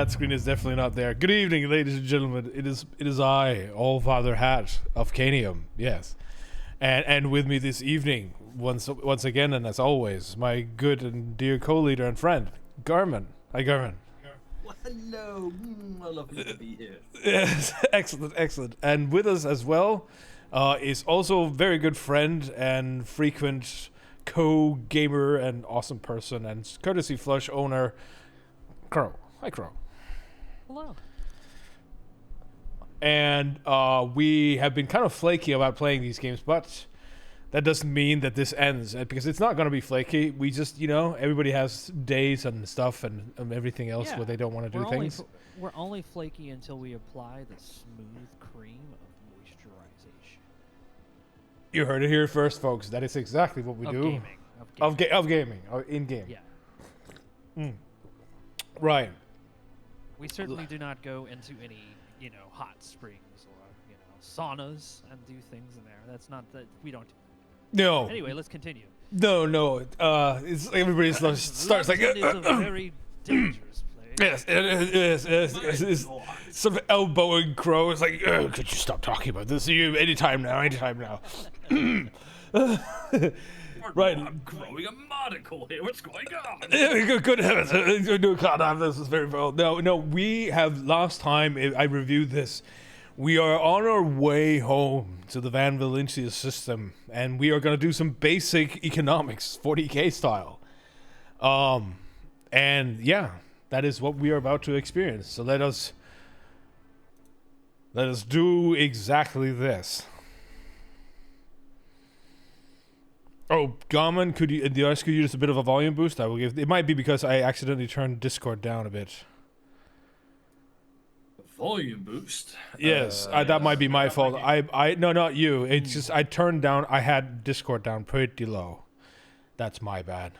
that screen is definitely not there. Good evening, ladies and gentlemen. It is I, All-Father Hat of Canium. Yes, and with me this evening, once again, and as always, my good and dear co-leader and friend, Garmin. Hi, Garmin. Well, hello. I love you to be here. Yes, excellent. And with us as well is also a very good friend and frequent co-gamer and awesome person and Courtesy Flush owner, Crow. Hi, Crow. Hello. And we have been kind of flaky about playing these games, but that doesn't mean that this ends, because it's not going to be flaky. We just, everybody has days and stuff and everything else where they don't want to do things. We're only flaky until we apply the smooth cream of moisturization. You heard it here first, folks. That is exactly what we do. Of gaming, in-game. Yeah. Right. We certainly do not go into any, hot springs or, saunas and do things in there. That's not that we don't. No. Anyway, let's continue. No. It's everybody starts like. London is a very dangerous place. Yes. It's sort of elbowing Crow. It's like, could you stop talking about this? Anytime now. Right. I'm growing a monocle here. What's going on? Good heavens. You can't have this. It's very well. No, we have, last time I reviewed this, we are on our way home to the Van Valencia system, and we are going to do some basic economics, 40k style. And yeah, that is what we are about to experience. So let us do exactly this. Oh, Garmin, could you use a bit of a volume boost? I will give. It might be because I accidentally turned Discord down a bit. Volume boost. Yes, that might be my fault. No, not you. It's just I turned down. I had Discord down pretty low. That's my bad.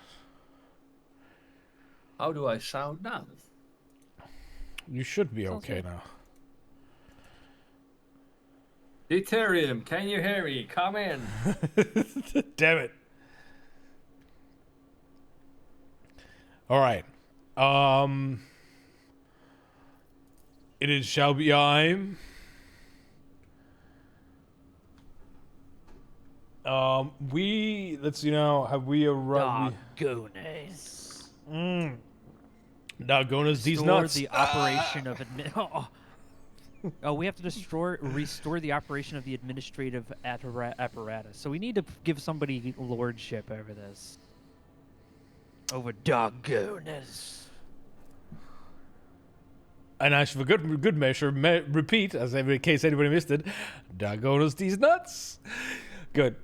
How do I sound now? You should be okay now. Ethereum, can you hear me? Come in. Damn it. All right. It is shall be I'm. Have we arrived? Doggones. Doggones, these nuts. The operation of we have to restore the operation of the administrative apparatus. So we need to give somebody lordship over this. Over doggones. And I should, for good measure, repeat, in case anybody missed it, doggones, these nuts. Good.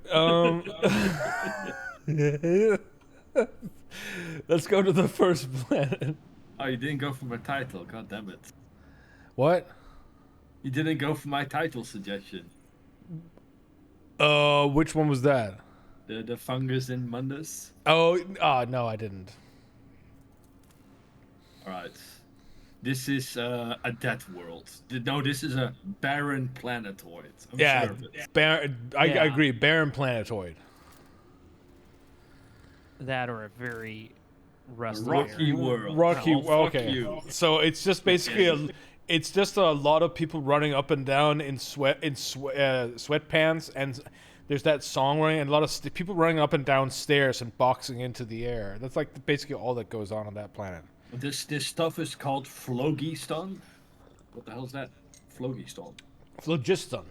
Let's go to the first planet. Oh, you didn't go for my title. God damn it. What? You didn't go for my title suggestion. Which one was that? The fungus in Mundus. Oh, no, I didn't. All right. This is a dead world. No, this is a barren planetoid. I'm sure of it. I agree. Barren planetoid. That or a very rocky world. Rocky. Oh, okay. you. So it's just basically it's just a lot of people running up and down in sweatpants, and there's that song running, and a lot of people running up and down stairs and boxing into the air. That's like basically all that goes on that planet. This stuff is called Phlogiston. What the hell is that? Phlogiston. Phlogiston.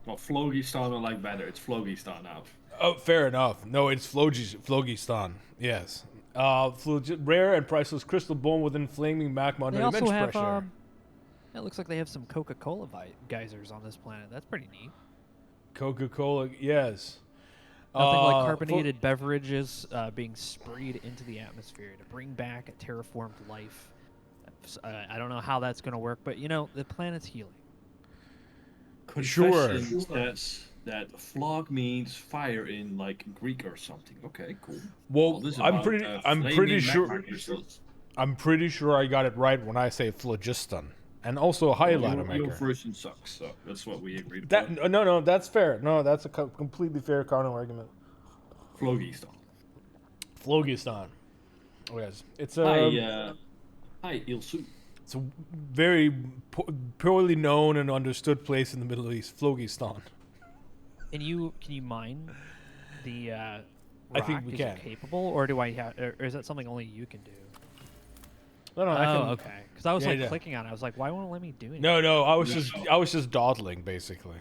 Well, Phlogiston I like better. It's Phlogiston now. Oh, fair enough. No, it's Phlogiston. Yes. Rare and priceless crystal bone within flaming magma under immense pressure. It looks like they have some Coca-Cola geysers on this planet. That's pretty neat. Coca-Cola, yes. Nothing like carbonated beverages being sprayed into the atmosphere to bring back a terraformed life. I don't know how that's going to work, but the planet's healing. Confession says that flog means fire in like Greek or something. Okay, cool. Well, I'm pretty sure I got it right when I say phlogiston. And also a highlighter maker. Your version sucks, so that's what we agreed upon. No, that's fair. No, that's a completely fair counter argument. Phlogiston. Oh, yes. It's a... Hi, Ilsu. It's a very poorly known and understood place in the Middle East, Flogistan. Can you mine the rock? I think we is can. it capable, or do I have? Or is that something only you can do? No, I Oh, can. okay. Because I was Yeah. clicking on it. I was like, why won't it let me do anything? No, I was No. just dawdling basically.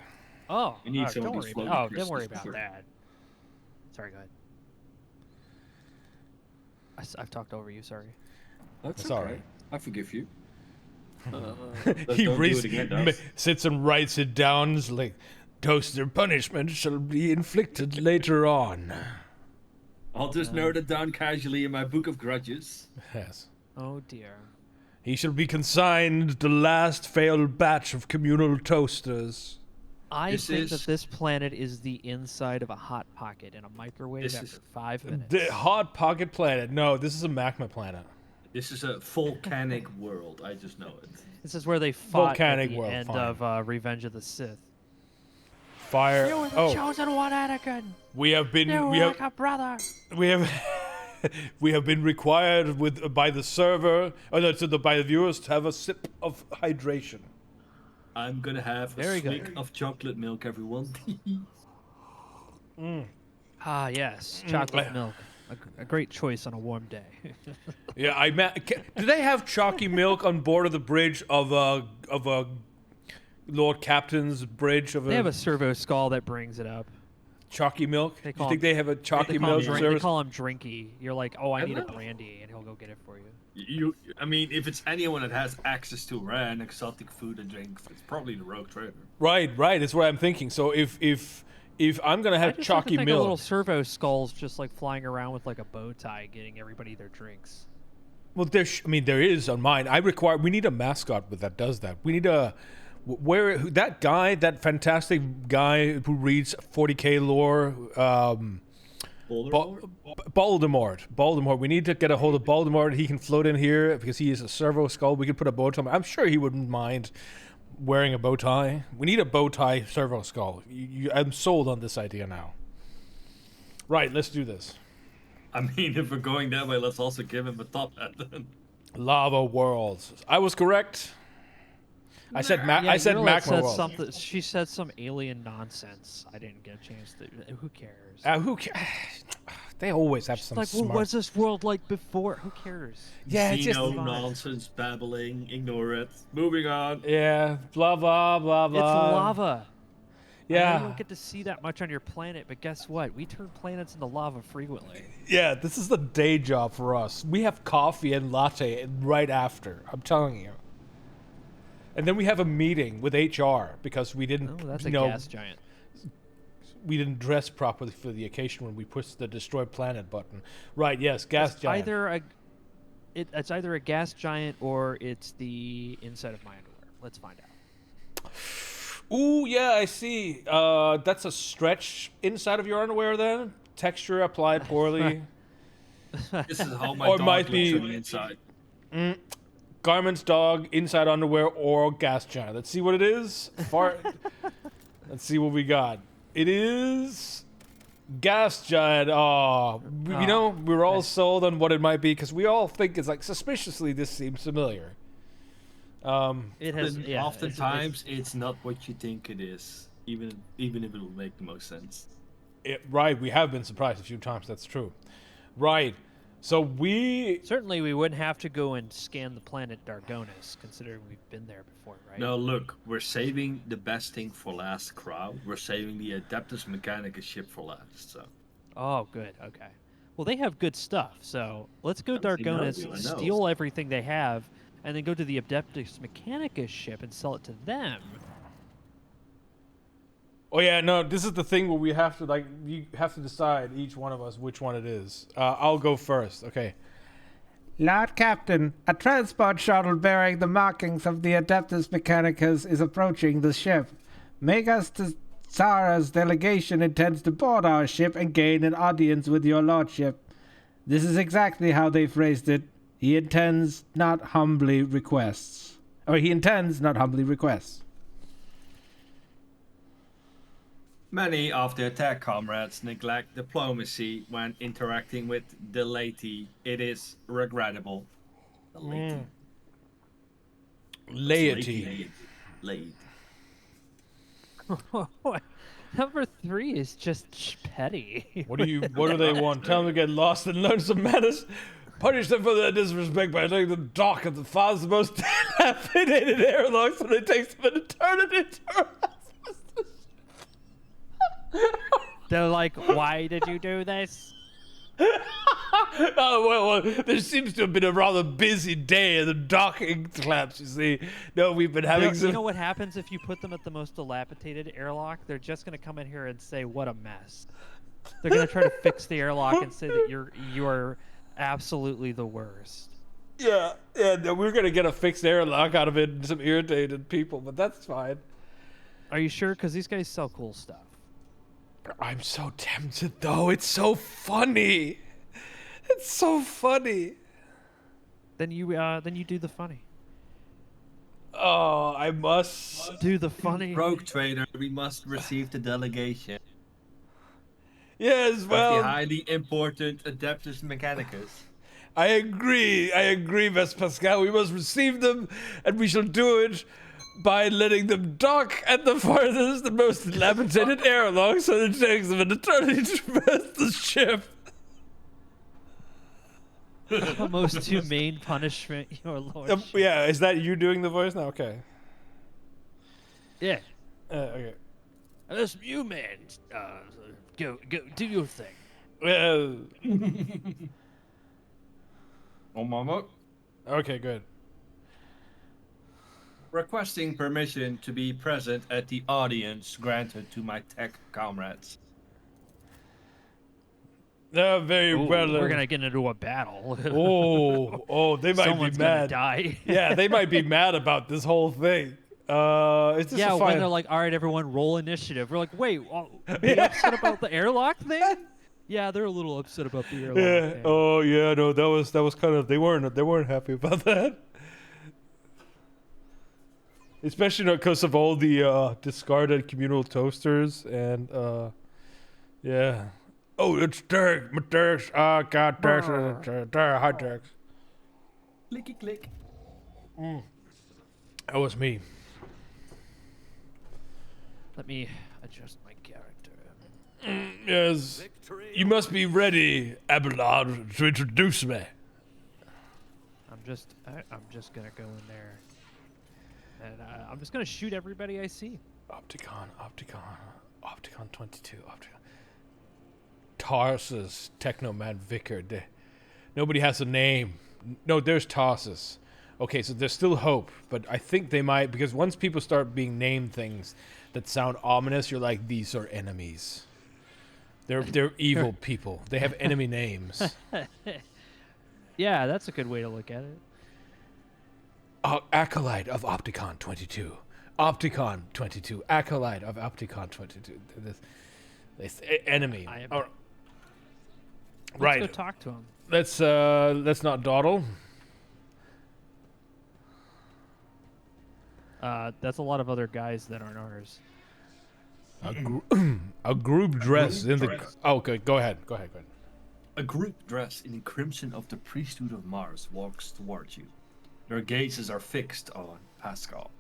Oh, We need some of don't these worry floaty about. Oh, don't crystals worry for about sure. that. Sorry, go ahead. I've talked over you. Sorry. That's It's okay. all right. I forgive you. He don't do it again, though. sits and writes it down. It's like, toaster punishment shall be inflicted later on. I'll just note it down casually in my book of grudges. Yes. Oh dear. He shall be consigned the last failed batch of communal toasters. I This think is- that this planet is the inside of a hot pocket in a microwave This after is- 5 minutes. The hot pocket planet. No, this is a magma planet. This is a volcanic world. I just know it. This is where they fought Volcanic at the world, end fine. of Revenge of the Sith. Fire. You were the Oh, chosen one, Anakin. we have been. You were We like have. a brother. We have. We have been required by the server, or no, by the viewers, to have a sip of hydration. I'm gonna have a Very swig good. of chocolate milk, everyone. Ah, yes, chocolate milk. A great choice on a warm day. Yeah, do they have chalky milk on board of the bridge of a Lord Captain's bridge of They have a servo skull that brings it up. chalky milk? They Do you call think they have a chalky They call, milk him, Drink- they service? call him Drinky. You're like, oh, I need a Hello. brandy, and he'll go get it for you. I mean, if it's anyone that has access to rare and exotic food and drinks, it's probably the rogue trader. Right. That's what I'm thinking. So if I'm gonna I have just chalky think of little milk, servo skulls just like flying around with like a bow tie, getting everybody their drinks. well, there is on mine. We need a mascot that does that. We need that fantastic guy who reads 40K lore. Voldemort. We need to get a hold of Voldemort. He can float in here because he is a servo skull. We could put a bow tie. I'm sure he wouldn't mind wearing a bow tie. We need a bow tie servo skull. I'm sold on this idea now. Right, let's do this. I mean, if we're going that way, let's also give him a top hat then. Lava worlds. I was correct. I said I said Girl magma said world. something. She said some alien nonsense. I didn't get a chance to. Who cares? Who cares? They always have some Like, well, smart. what's this world like before? Who cares? Yeah, it's just no nonsense, babbling, ignore it. Moving on. yeah, blah blah blah blah. It's lava. I know you Yeah, don't get to see that much on your planet, but guess what? We turn planets into lava frequently. yeah. This is the day job for us. We have coffee and latte right after. I'm telling you. And then we have a meeting with HR because we didn't, Oh, that's a you know, gas giant. we didn't dress properly for the occasion when we pushed the destroy planet button. Right? Yes, gas It's giant. it's either a gas giant or it's the inside of my underwear. Let's find out. Ooh, yeah, I see. That's a stretch inside of your underwear then? Texture applied poorly. This is how my Or dog might looks be- on the inside. Garments, dog, inside underwear, or gas giant. Let's see what it is. Let's see what we got. It is gas giant. Oh, you know, we're all sold on what it might be because we all think it's like suspiciously this seems familiar. It has. Then Yeah, oftentimes it's not what you think it is, even if it will make the most sense. Right, we have been surprised a few times. That's true. Right. So certainly we wouldn't have to go and scan the planet Dargonis, considering we've been there before, right? No, look, we're saving the best thing for last, Crow. We're saving the Adeptus Mechanicus ship for last. So Oh, good. Okay. Well, they have good stuff, so let's go I know, Dargonis, I know. steal everything they have, and then go to the Adeptus Mechanicus ship and sell it to them. Oh yeah, no, this is the thing where we have to you have to decide each one of us which one it is. I'll go first. Okay. Lord Captain, a transport shuttle bearing the markings of the Adeptus Mechanicus is approaching the ship. Magus Tsara's delegation intends to board our ship and gain an audience with your lordship. This is exactly how they phrased it. He intends not humbly requests. many of the attack comrades neglect diplomacy when interacting with the laity. It is regrettable. The laity. Laity. Laity. Number 3 is just petty. What do they want? Tell them to get lost and learn some manners. Punish them for their disrespect by letting them dock at the farthest most dilapidated airlocks when it takes them an eternity to They're like, why did you do this? Oh, well, there seems to have been a rather busy day in the docking claps, you see. No, we've been having some... You know what happens if you put them at the most dilapidated airlock? They're just going to come in here and say, what a mess. They're going to try to fix the airlock and say that you're absolutely the worst. Yeah, no, we're going to get a fixed airlock out of it and some irritated people, but that's fine. Are you sure? Because these guys sell cool stuff. I'm so tempted, though. It's so funny. It's so funny. Then you do the funny. Oh, I must do the funny. Rogue trader, we must receive the delegation. Yes, well, the highly important Adeptus Mechanicus. I agree, Vespascal. We must receive them, and we shall do it by letting them dock at the farthest and most dilapidated airlock, so it takes them an eternity to traverse the ship. The most humane punishment, your lordship. Yeah, is that you doing the voice now? Okay. Yeah. Okay. That's you, man. Go, do your thing. Well. Oh, mama. Okay, good. Requesting permission to be present at the audience granted to my tech comrades. Very well. We're gonna get into a battle. They might Someone's be mad. Gonna die. Yeah, they might be mad about this whole thing. It's just when they're like, "All right, everyone, roll initiative." We're like, "Wait, they upset about the airlock thing?" Yeah, they're a little upset about the airlock thing. Oh yeah, no, that was kind of they weren't happy about that. Especially because of all the discarded communal toasters and yeah. Oh, it's Derek. Derek's. Oh, God, Derek's. Hi, Derek. Clicky click. That was me. Let me adjust my character. Yes. You must be ready, Abelard, to introduce me. I'm just gonna go in there, and I'm just gonna shoot everybody I see. Opticon 22, Opticon. Tarsus, Technoman Vicar. Nobody has a name. No, there's Tarsus. Okay, so there's still hope, but I think they might, because once people start being named things that sound ominous, you're like, these are enemies. They're evil people. They have enemy names. Yeah, that's a good way to look at it. Acolyte of Opticon 22. Opticon 22. Acolyte of Opticon 22. This enemy. Let's go talk to him. Let's not dawdle. That's a lot of other guys that aren't ours. A group dress in the... Oh, okay, go ahead. A group dressed in the crimson of the priesthood of Mars walks towards you. Their gazes are fixed on Pascal.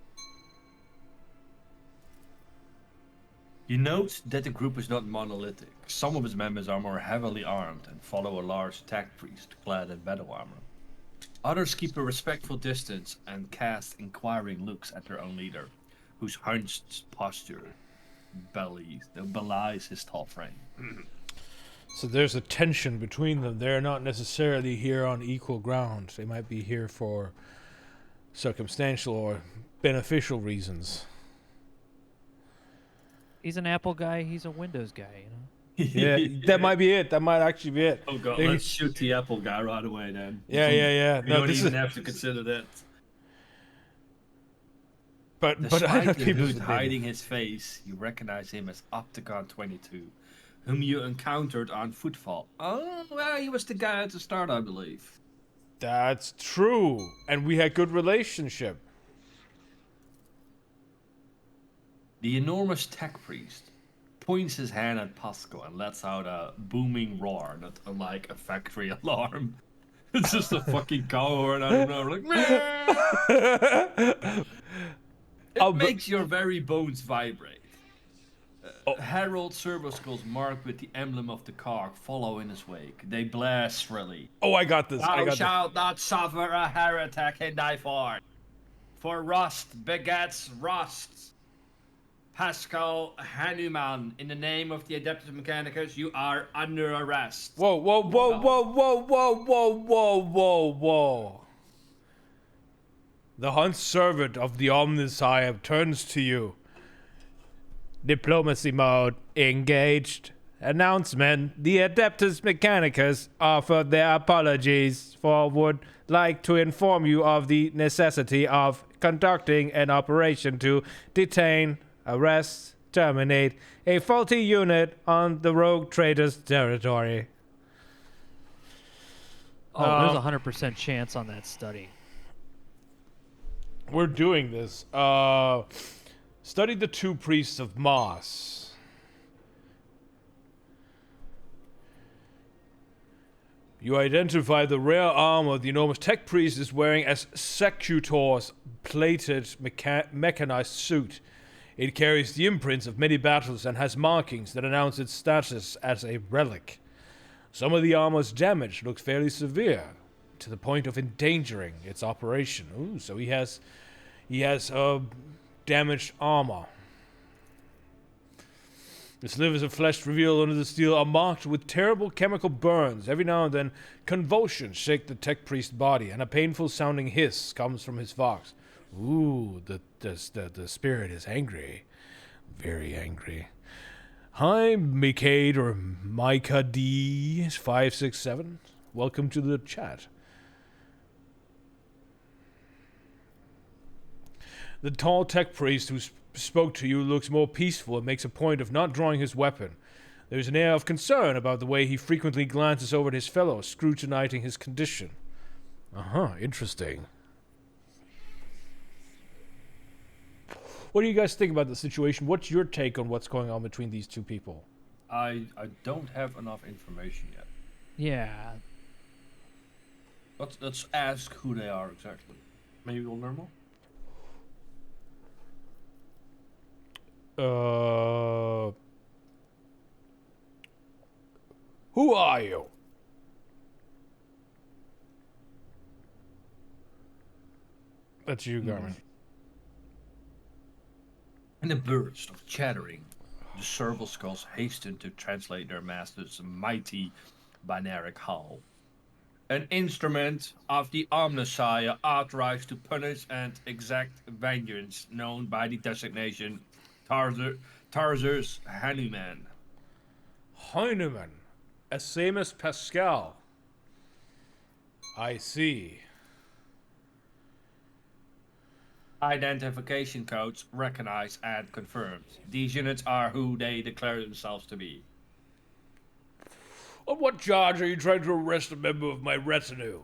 You note that the group is not monolithic. Some of its members are more heavily armed and follow a large tech priest clad in battle armor. Others keep a respectful distance and cast inquiring looks at their own leader, whose hunched posture belies his tall frame. So there's a tension between them. They're not necessarily here on equal ground. They might be here for circumstantial or beneficial reasons. He's an Apple guy. He's a Windows guy, you know? Yeah, that might be it. That might actually be it. Oh god, let's shoot the Apple guy right away then. Yeah. We don't even have to consider that. But Despite the hood hiding his face, you recognize him as Opticon 22, whom you encountered on Footfall. Oh, well, he was the guy at the start, I believe. That's true, and we had good relationship. The enormous tech priest points his hand at Pascal and lets out a booming roar, not unlike a factory alarm. It's just a fucking cow horn out of nowhere, like. It Oh, makes your very bones vibrate. Oh. Herald servo skulls marked with the emblem of the Karg follow in his wake. They blare shrilly. Oh, I got this. I Thou got this. shalt not suffer a heretic in thy fort. For rust begets rust. Pascal Hanuman, in the name of the Adeptus Mechanicus, you are under arrest. Whoa, whoa, whoa, whoa, whoa, whoa, whoa, whoa, whoa, whoa. The hunt servant of the Omniscience turns to you. Diplomacy mode engaged. Announcement: the Adeptus Mechanicus offer their apologies for would like to inform you of the necessity of conducting an operation to detain, arrest, terminate a faulty unit on the rogue trader's territory. Oh, there's a 100% chance on that study. We're doing this. Study the two priests of Moss. You identify the rare armor the enormous tech priest is wearing as Secutor's plated mechanized suit. It carries the imprints of many battles and has markings that announce its status as a relic. Some of the armor's damage looks fairly severe, to the point of endangering its operation. Ooh, so he has damaged armor. The slivers of flesh revealed under the steel are marked with terrible chemical burns. Every now and then, convulsions shake the tech priest's body, and a painful sounding hiss comes from his vox. Ooh, the spirit is angry. Very angry. Hi, Mikade or Micah D567. Welcome to the chat. The tall tech priest who spoke to you looks more peaceful and makes a point of not drawing his weapon. There's an air of concern about the way he frequently glances over at his fellow, scrutinizing his condition. Interesting. What do you guys think about the situation? What's your take on what's going on between these two people? I don't have enough information yet. Yeah. Let's ask who they are exactly. Maybe we'll learn more. Who are you? That's you, Garmin. In a burst of chattering, the serval skulls hasten to translate their master's mighty binaric howl. An instrument of the Omniscience authorized to punish and exact vengeance, known by the designation Tarzer's Hanuman. Heinemann. Same as Pascal. I see. Identification codes recognized and confirmed. These units are who they declare themselves to be. On what charge are you trying to arrest a member of my retinue?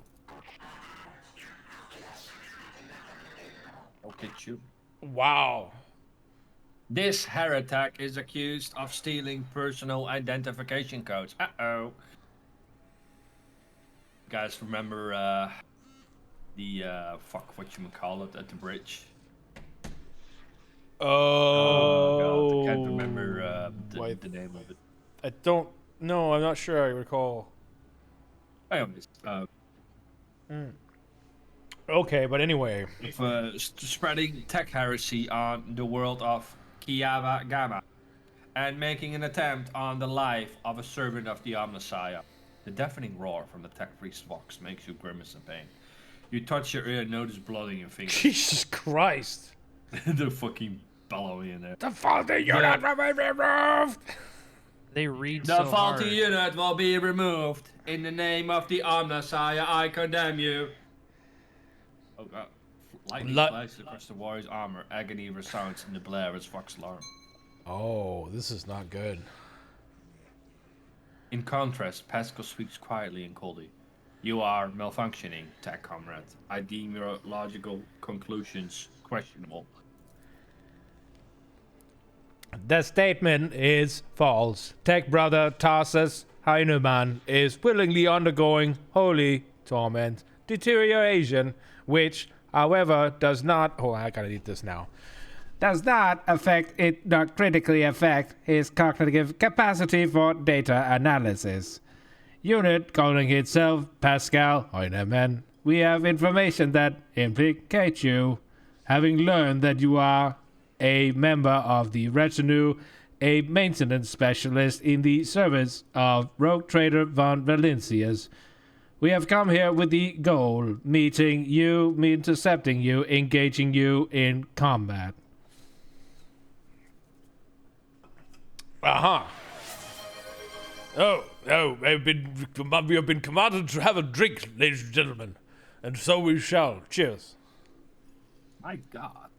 I'll get you. Wow. This heretic is accused of stealing personal identification codes. Uh-oh. Guys, remember the whatchamacallit at the bridge? Oh, God, I can't remember the name of it. I don't know. I'm not sure I recall. Anyways, Okay, but anyway. Spreading tech heresy on the world of Kiava Gamma and making an attempt on the life of a servant of the Omniscience. The deafening roar from the tech priest's vox makes you grimace in pain. You touch your ear and notice blood in your fingers. Jesus Christ. They're fucking bellowing in there. The faulty unit will be removed. They read The so faulty hard. unit will be removed. In the name of the Omniscience, I condemn you. Oh God. Lightning flashes across the warrior's armor. Agony resounds in the blare of its vox alarm. Oh, this is not good. In contrast, Pascal speaks quietly and coldly. You are malfunctioning, tech comrade. I deem your logical conclusions questionable. The statement is false. Tech brother Tarsus Heinemann is willingly undergoing holy torment, deterioration, which, however, does not... Oh, I gotta eat this now. Does not critically affect his cognitive capacity for data analysis. Unit calling itself Pascal Heinemann. We have information that implicates you, having learned that you are a member of the retinue, a maintenance specialist in the service of rogue trader von Valencias. We have come here with the goal, meeting you, intercepting you, engaging you in combat. Aha. We have been commanded to have a drink, ladies and gentlemen. And so we shall. Cheers. My God.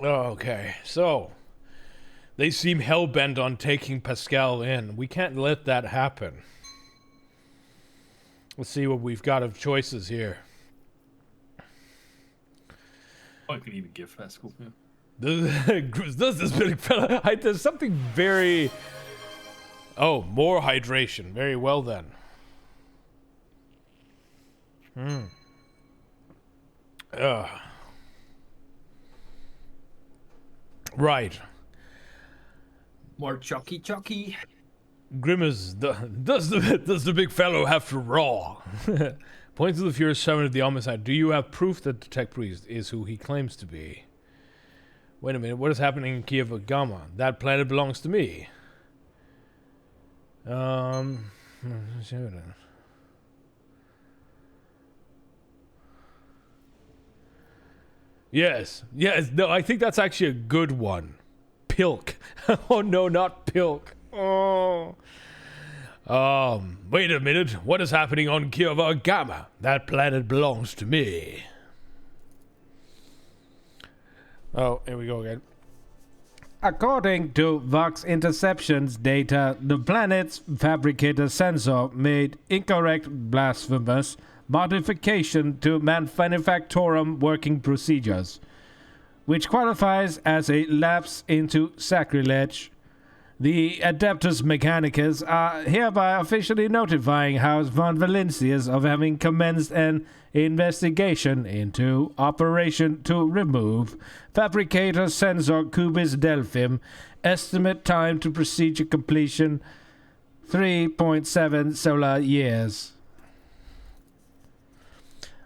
Okay, so they seem hell-bent on taking Pascal in. We can't let that happen. Let's see what we've got of choices here. I can even give Pascal. Yeah. This big fella. There's something very... Oh, more hydration. Very well then. Right. More chucky. Grimace, does the big fellow have to raw? Point to the furious servant of the homicide. Do you have proof that the tech priest is who he claims to be? Wait a minute, what is happening in Kiev Gamma? That planet belongs to me. Yes, no, I think that's actually a good one. Pilk. Oh no, not Pilk. Oh. Wait a minute. What is happening on Kiev Gamma? That planet belongs to me. Oh, here we go again. According to Vox Interception's data, the planet's fabricator sensor made incorrect blasphemous modification to manufactorum working procedures, which qualifies as a lapse into sacrilege. The Adeptus Mechanicus are hereby officially notifying House von Valencias of having commenced an investigation into operation to remove Fabricator Sensor Cubis Delphim. Estimate time to procedure completion 3.7 solar years.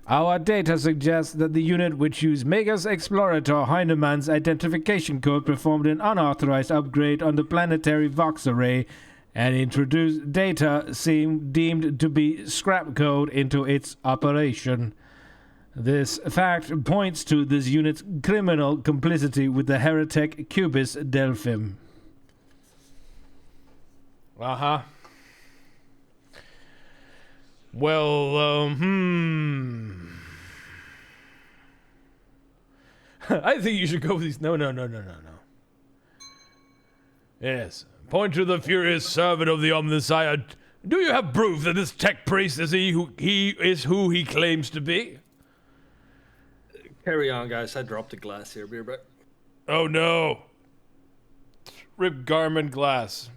Our data suggests that the unit which used Megas Explorator Heinemann's identification code performed an unauthorized upgrade on the planetary Vox array and introduced data deemed to be scrap code into its operation. This fact points to this unit's criminal complicity with the heretic Cubis Delphim. Uh-huh. Well, I think you should go with these. No. Yes. Point to the furious servant of the Omnissiah. Do you have proof that this tech priest is who he claims to be? Carry on, guys. I dropped a glass here. Be right back. Oh no. Rip garment glass.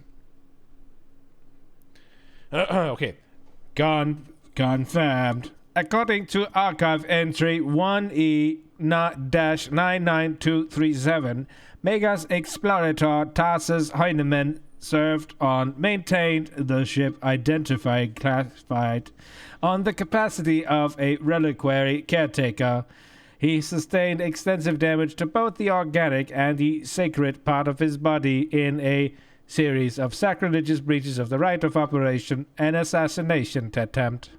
Okay. Confirmed. According to archive entry 1E-99237, Megas Explorator Tarsus Heinemann maintained the ship classified on the capacity of a reliquary caretaker. He sustained extensive damage to both the organic and the sacred part of his body in a series of sacrilegious breaches of the right of operation and assassination attempt.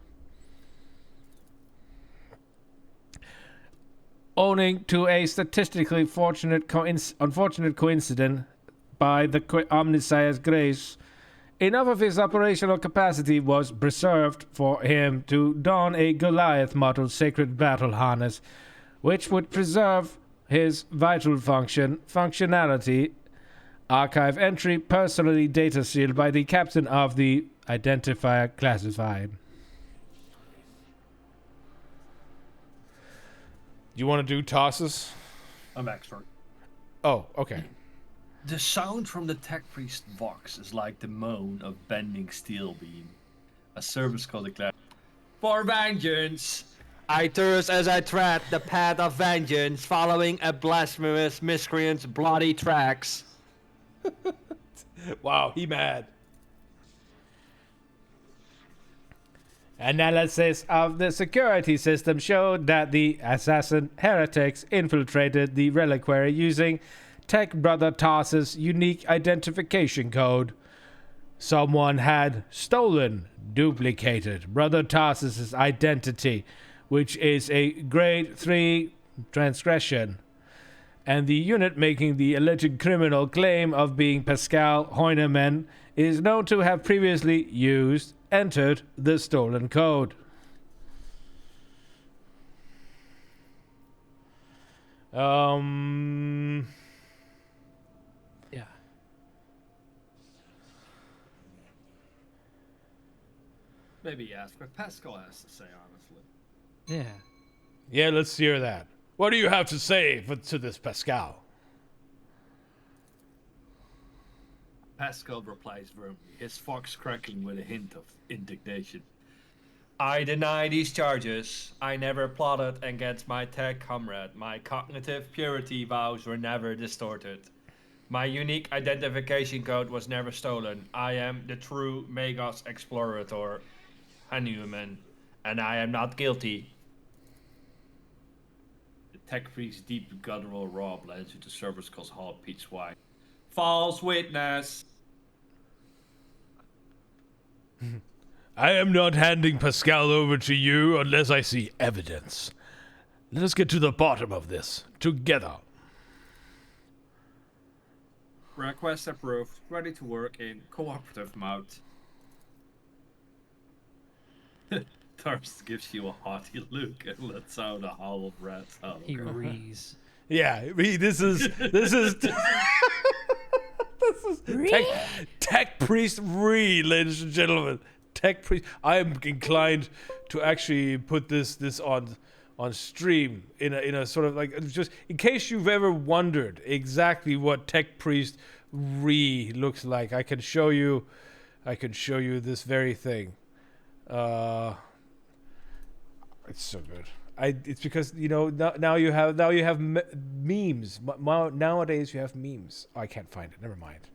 Owing to a statistically unfortunate coincidence by the Omnissiah's grace, enough of his operational capacity was preserved for him to don a Goliath model sacred battle harness, which would preserve his vital functionality. Archive entry personally data sealed by the captain of the identifier classified. Do you want to do tosses? I'm expert. Oh, okay. The sound from the tech priest vox is like the moan of bending steel beam. A service call declares, "For vengeance! I thirst as I tread the path of vengeance, following a blasphemous miscreant's bloody tracks." Wow, he mad. Analysis of the security system showed that the assassin heretics infiltrated the reliquary using Tech Brother Tarsus' unique identification code. Someone had stolen, duplicated Brother Tarsus' identity, which is a grade 3 transgression. And the unit making the alleged criminal claim of being Pascal Hoyneman is known to have previously entered the stolen code. Yeah. Maybe ask what Pascal has to say, honestly. Yeah. Yeah, let's hear that. What do you have to say to this, Pascal? Pascal replies firmly, his fox crackling with a hint of indignation. "I deny these charges. I never plotted against my tech comrade. My cognitive purity vows were never distorted. My unique identification code was never stolen. I am the true Magos Explorator, Hanuman, and I am not guilty." The tech priest's deep guttural roar blends into service calls hall pitch wide. "False witness!" I am not handing Pascal over to you unless I see evidence. Let us get to the bottom of this together. Request approved. Ready to work in cooperative mode. Tarsus gives you a haughty look and lets out a howl of rats. He rees. Yeah, this is this is tech priest ladies and gentlemen. Tech priest. I am inclined to actually put this on stream in a sort of like, just in case you've ever wondered exactly what tech priest looks like. I can show you this very thing. It's so good. It's because now you have memes. Nowadays you have memes. Oh, I can't find it. Never mind.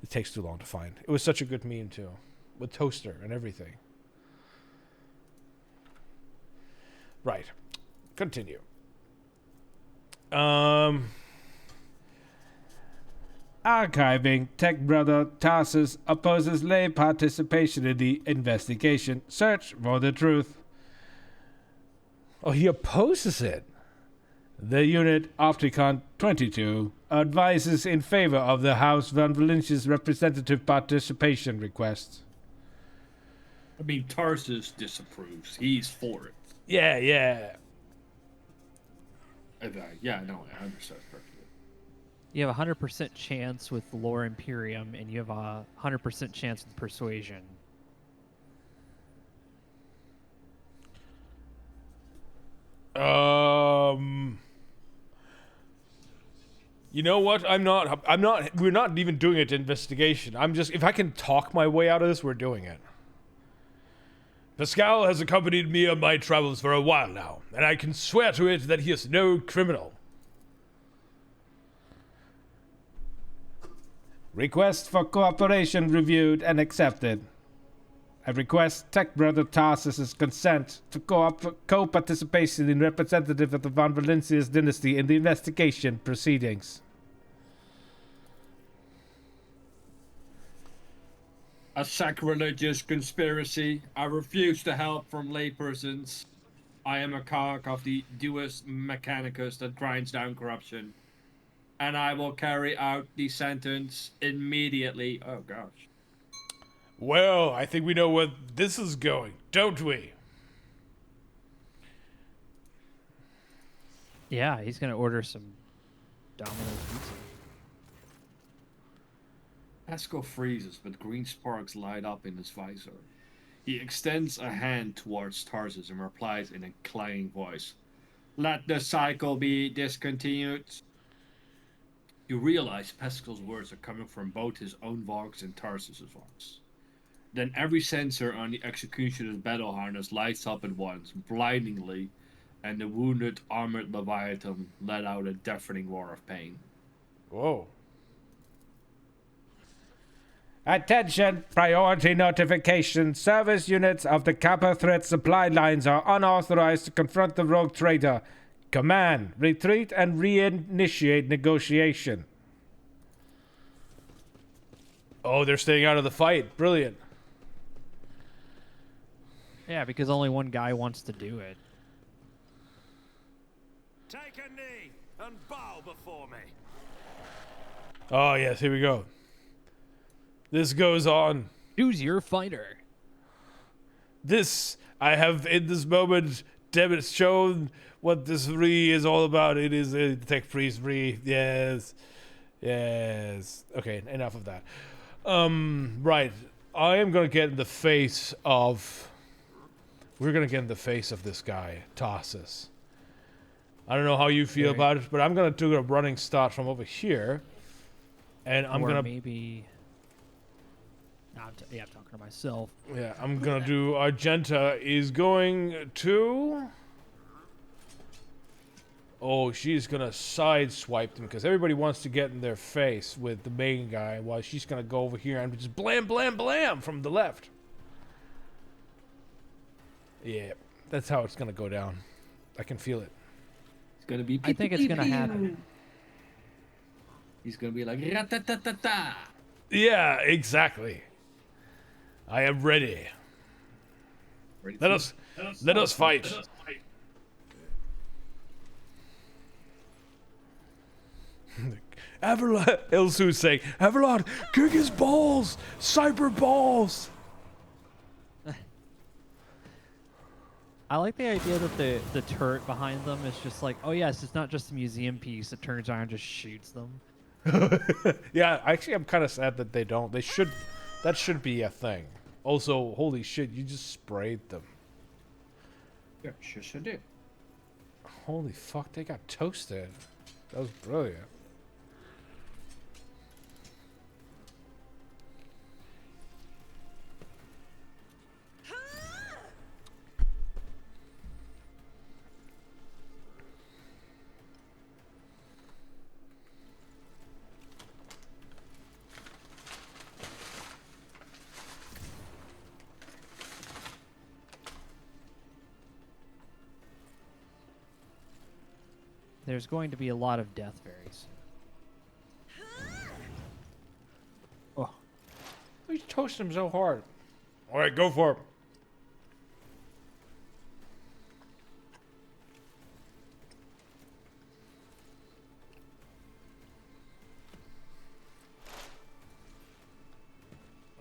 It takes too long to find. It was such a good meme too, with toaster and everything. Right. Continue. Archiving. Tech Brother Tarsus opposes lay participation in the investigation. Search for the truth. Oh, he opposes it. The unit Opticon 22 advises in favor of the House Van Valencia's representative participation request. I mean, Tarsus disapproves. He's for it. Yeah. Yeah, no, I understand perfectly. You have a 100% chance with Lore Imperium, and you have a 100% chance with Persuasion. You know what? We're not even doing it investigation. If I can talk my way out of this, we're doing it. Pascal has accompanied me on my travels for a while now, and I can swear to it that he is no criminal. Request for cooperation reviewed and accepted. I request Tech Brother Tarsus' consent to co-participation in representative of the Van Valencia's dynasty in the investigation proceedings. A sacrilegious conspiracy. I refuse to help from laypersons. I am a cog of the Deus Mechanicus that grinds down corruption. And I will carry out the sentence immediately. Oh, gosh. Well, I think we know where this is going, don't we? Yeah, he's gonna order some Domino's pizza. Pascal freezes, but green sparks light up in his visor. He extends a hand towards Tarsus and replies in a clanging voice, "Let the cycle be discontinued." You realize Pascal's words are coming from both his own voice and Tarsus's voice. Then every sensor on the executioner's battle harness lights up at once, blindingly, and the wounded, armored Leviathan let out a deafening roar of pain. Whoa. Attention! Priority notification. Service units of the Kappa Threat supply lines are unauthorized to confront the rogue trader. Command, retreat and reinitiate negotiation. Oh, they're staying out of the fight. Brilliant. Yeah, because only one guy wants to do it. Take a knee and bow before me. Oh, yes, here we go. This goes on. Choose your fighter. This, I have in this moment shown what this re is all about. It is a tech priest re. Yes. Yes. Okay, enough of that. Right. I am going to get in the face of... We're going to get in the face of this guy, Tarsus. I don't know how you feel about it, but I'm going to do a running start from over here. And I'm going to... maybe... No, I'm talking to myself. Yeah, I'm going to do... Argenta is going to... Oh, she's going to sideswipe them because everybody wants to get in their face with the main guy while she's going to go over here and just blam, blam, blam from the left. Yeah, that's how it's going to go down. I can feel it. It's gonna be. I think it's gonna happen. He's gonna be like ra-ta-ta-ta-ta. Yeah, exactly. I am ready. Let us fight. Averlard, Ilsu's saying, Averlard, kick his balls! Cyber balls! I like the idea that the turret behind them is just like, oh yes, it's not just a museum piece. It turns around and just shoots them. Yeah, actually, I'm kind of sad that they don't. They should. That should be a thing. Also, holy shit, you just sprayed them. Yeah, sure did. Holy fuck, they got toasted. That was brilliant. There's going to be a lot of death fairies. Oh, You toast him so hard. All right, go for it.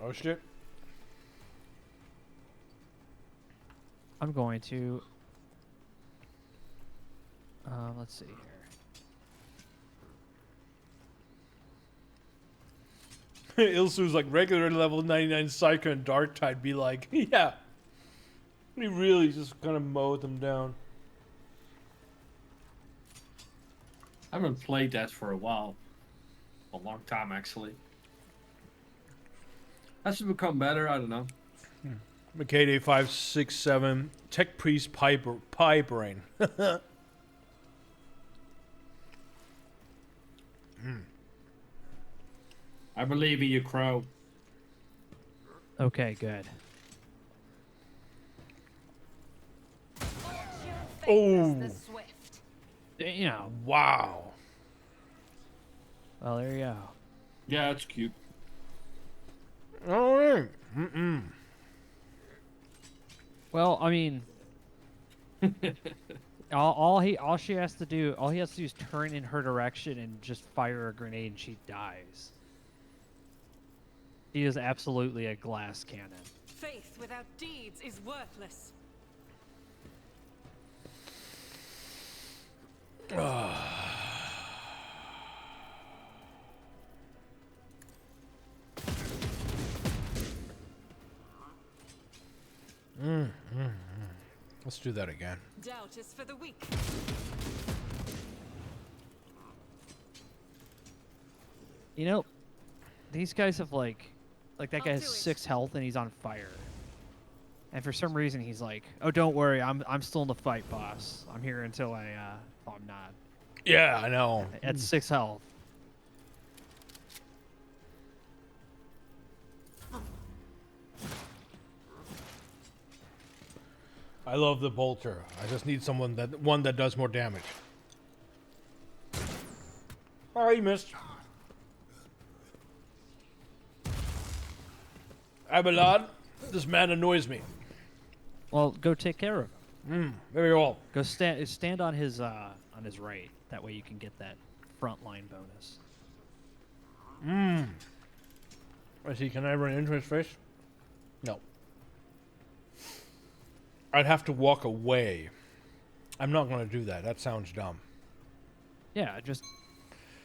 Oh shit. I'm going to. Let's see here. Ilsu's like regular level 99 Psycho and Dark Tide be like, yeah. We really just kind of mowed them down. I haven't played that for a while. A long time, actually. Has it become better? I don't know. McKay 567 Tech Priest Pie Brain. I believe in you, Crow. Okay, good. Oh. Damn. Wow. Well, there you go. Yeah, it's cute. All right. Well, I mean, all she has to do, all he has to do is turn in her direction and just fire a grenade, and she dies. She is absolutely a glass cannon. Faith without deeds is worthless. Let's do that again. Doubt is for the weak. You know, these guys have like that I'll guy has do it. 6 health and he's on fire. And for some reason he's like, "Oh, don't worry, I'm still in the fight, boss. I'm here until I'm not." Yeah, I know. At 6 health. I love the bolter. I just need one that does more damage. Oh, he missed. Abelard, this man annoys me. Well, go take care of him. Very well. Go stand on his right. That way you can get that frontline bonus. I see. Can I run into his face? No. I'd have to walk away. I'm not going to do that. That sounds dumb. Yeah, just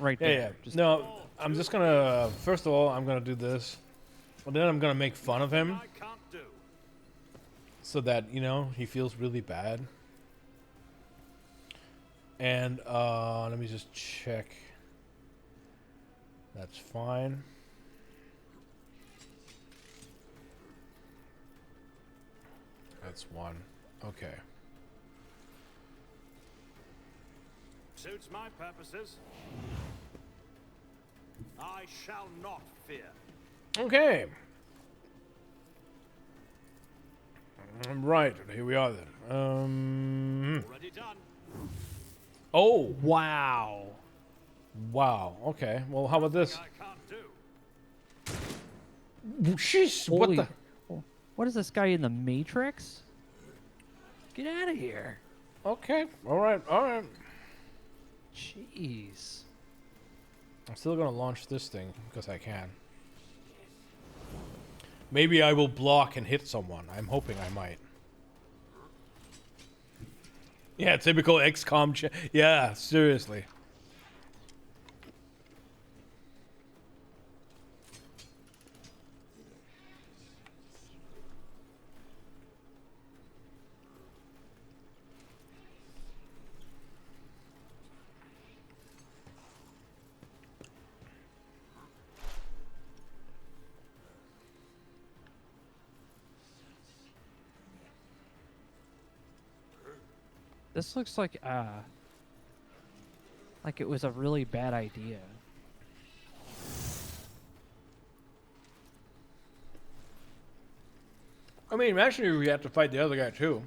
right Yeah, there. yeah. Just, No, I'm just going to... First of all, I'm going to do this. And then I'm going to make fun of him. I can't do. So that, you know, he feels really bad. And let me just check. That's fine. That's one. Okay. Suits my purposes. I shall not fear. Okay. Right. Here we are then. Already done. Oh. wow. Wow. Okay. Well, how about this? I can't do. Sheesh. What Holy- the? What is this guy in the Matrix? Get out of here. Okay. All right. All right. Jeez. I'm still gonna launch this thing because I can. Maybe I will block and hit someone. I'm hoping I might. Yeah, typical XCOM. Yeah, seriously. This looks like it was a really bad idea. I mean, imagine if we had to fight the other guy too.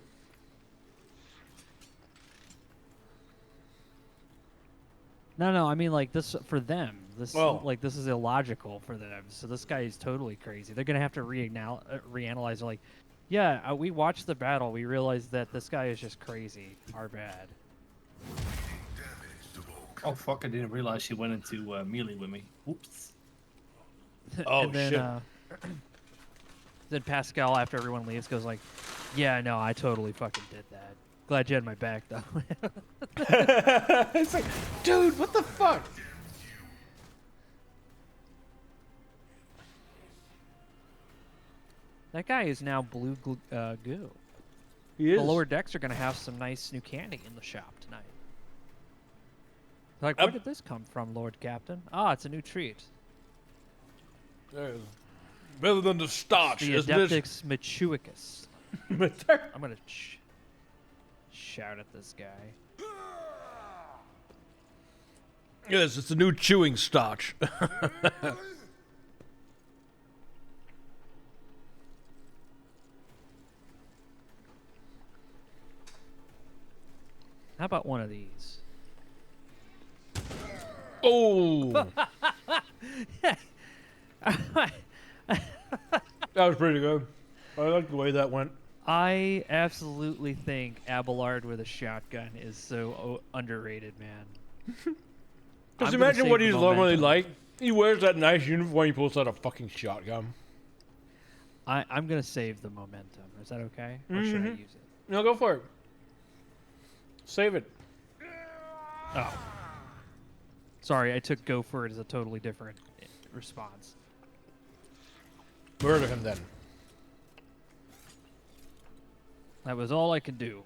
No, I mean like this for them. This Oh. this is illogical for them. So this guy is totally crazy. They're gonna have to reanalyze. Like, yeah, we watched the battle. We realized that this guy is just crazy. Our bad. Oh fuck! I didn't realize he went into melee with me. Oops. Oh, and then, shit. Then Pascal, after everyone leaves, goes like, "Yeah, no, I totally fucking did that. Glad you had my back, though." It's like, dude, what the fuck? That guy is now blue goo. He is. The lower decks are gonna have some nice new candy in the shop tonight. Like, where did this come from, Lord Captain? Ah, it's a new treat. There's- Better than the starch, The isn't it? Adeptix Machuicus. I'm gonna shout at this guy. Yes, it's a new chewing starch. How about one of these? Oh, that was pretty good. I like the way that went. I absolutely think Abelard with a shotgun is so underrated, man. Just I'm gonna imagine save what the he's normally momentum. like. He wears that nice uniform. He pulls out a fucking shotgun. I'm gonna save the momentum. Is that okay? Or should I use it? No, go for it. Save it. Oh. Sorry, I took go for it as a totally different response. Murder him then. That was all I could do.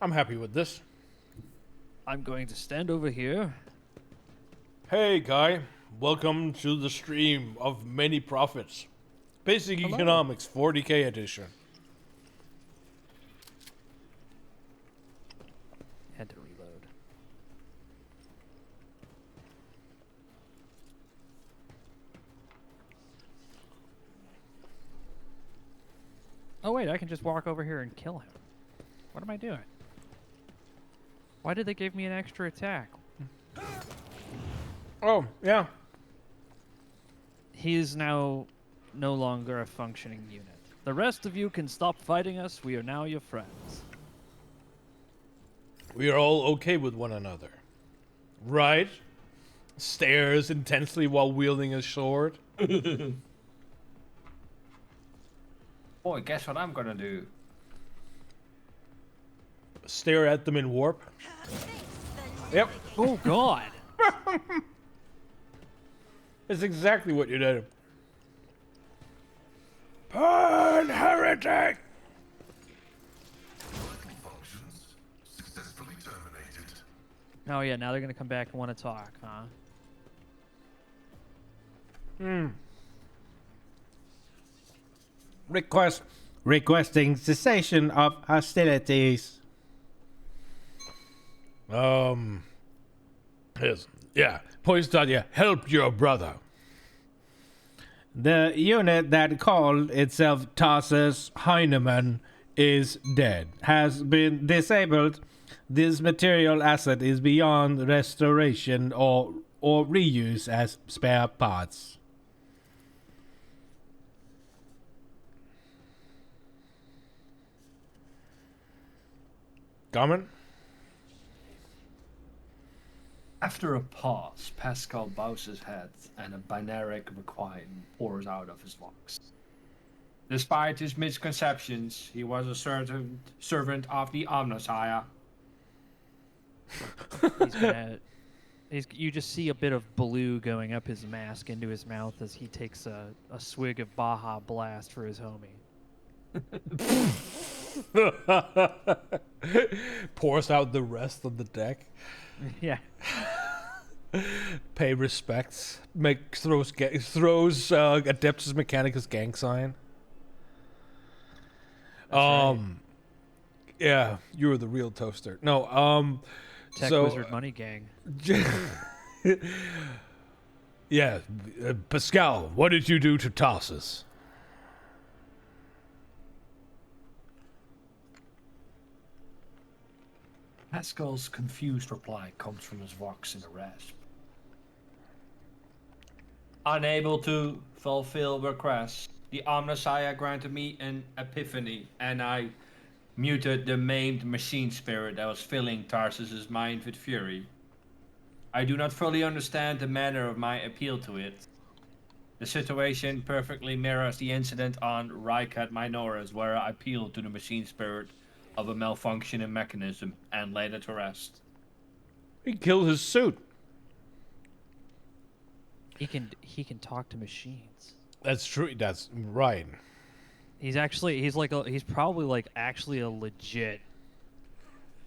I'm happy with this. I'm going to stand over here Hey, Guy. Welcome to the stream of many profits. Basic Hello. Economics 40K edition. Had to reload. Oh wait, I can just walk over here and kill him. What am I doing? Why did they give me an extra attack? Oh, yeah. He is now no longer a functioning unit. The rest of you can stop fighting us. We are now your friends. We are all okay with one another. Right? Stares intensely while wielding a sword. Boy, guess what I'm gonna do? Stare at them in warp. Yep. Oh God! That's exactly what you did. Burn, heretic! Functions successfully terminated. Oh yeah, now they're gonna come back and want to talk, huh? Requesting cessation of hostilities. Yes. Yeah. Poinstadia, help your brother. The unit that called itself Tarsus Heinemann is dead. Has been disabled. This material asset is beyond restoration or reuse as spare parts. Garmin? After a pause, Pascal bows his head and a binaric requiem pours out of his lungs. Despite his misconceptions, he was a servant of the Omnissiah. He's gonna. You just see a bit of blue going up his mask into his mouth as he takes a swig of Baja Blast for his homie. Pours out the rest of the deck. Yeah. Pay respects. Throws Adeptus Mechanicus gang sign. Right. Yeah, you were the real toaster. No, Tech so, Wizard Money Gang. yeah, Pascal, what did you do to Tarsus? Pascal's confused reply comes from his vox in a rasp. Unable to fulfill requests, the Omnissiah granted me an epiphany, and I muted the maimed machine spirit that was filling Tarsus's mind with fury. I do not fully understand the manner of my appeal to it. The situation perfectly mirrors the incident on Rykat Minoras, where I appealed to the machine spirit of a malfunctioning mechanism and laid it to rest. He killed his suit. He can talk to machines. That's true. That's right. He's probably like actually a legit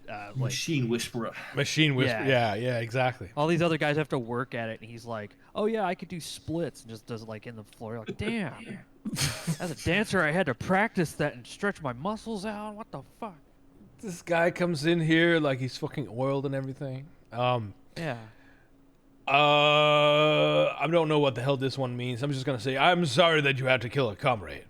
like Machine whisperer. Machine whisper. Yeah. Yeah, exactly. all these other guys have to work at it and he's like, "Oh yeah, I could do splits," and just does it like in the floor. You're like, "Damn. As a dancer, I had to practice that and stretch my muscles out. What the fuck?" This guy comes in here like he's fucking oiled and everything. Yeah. I don't know what the hell this one means. I'm just gonna say, I'm sorry that you had to kill a comrade.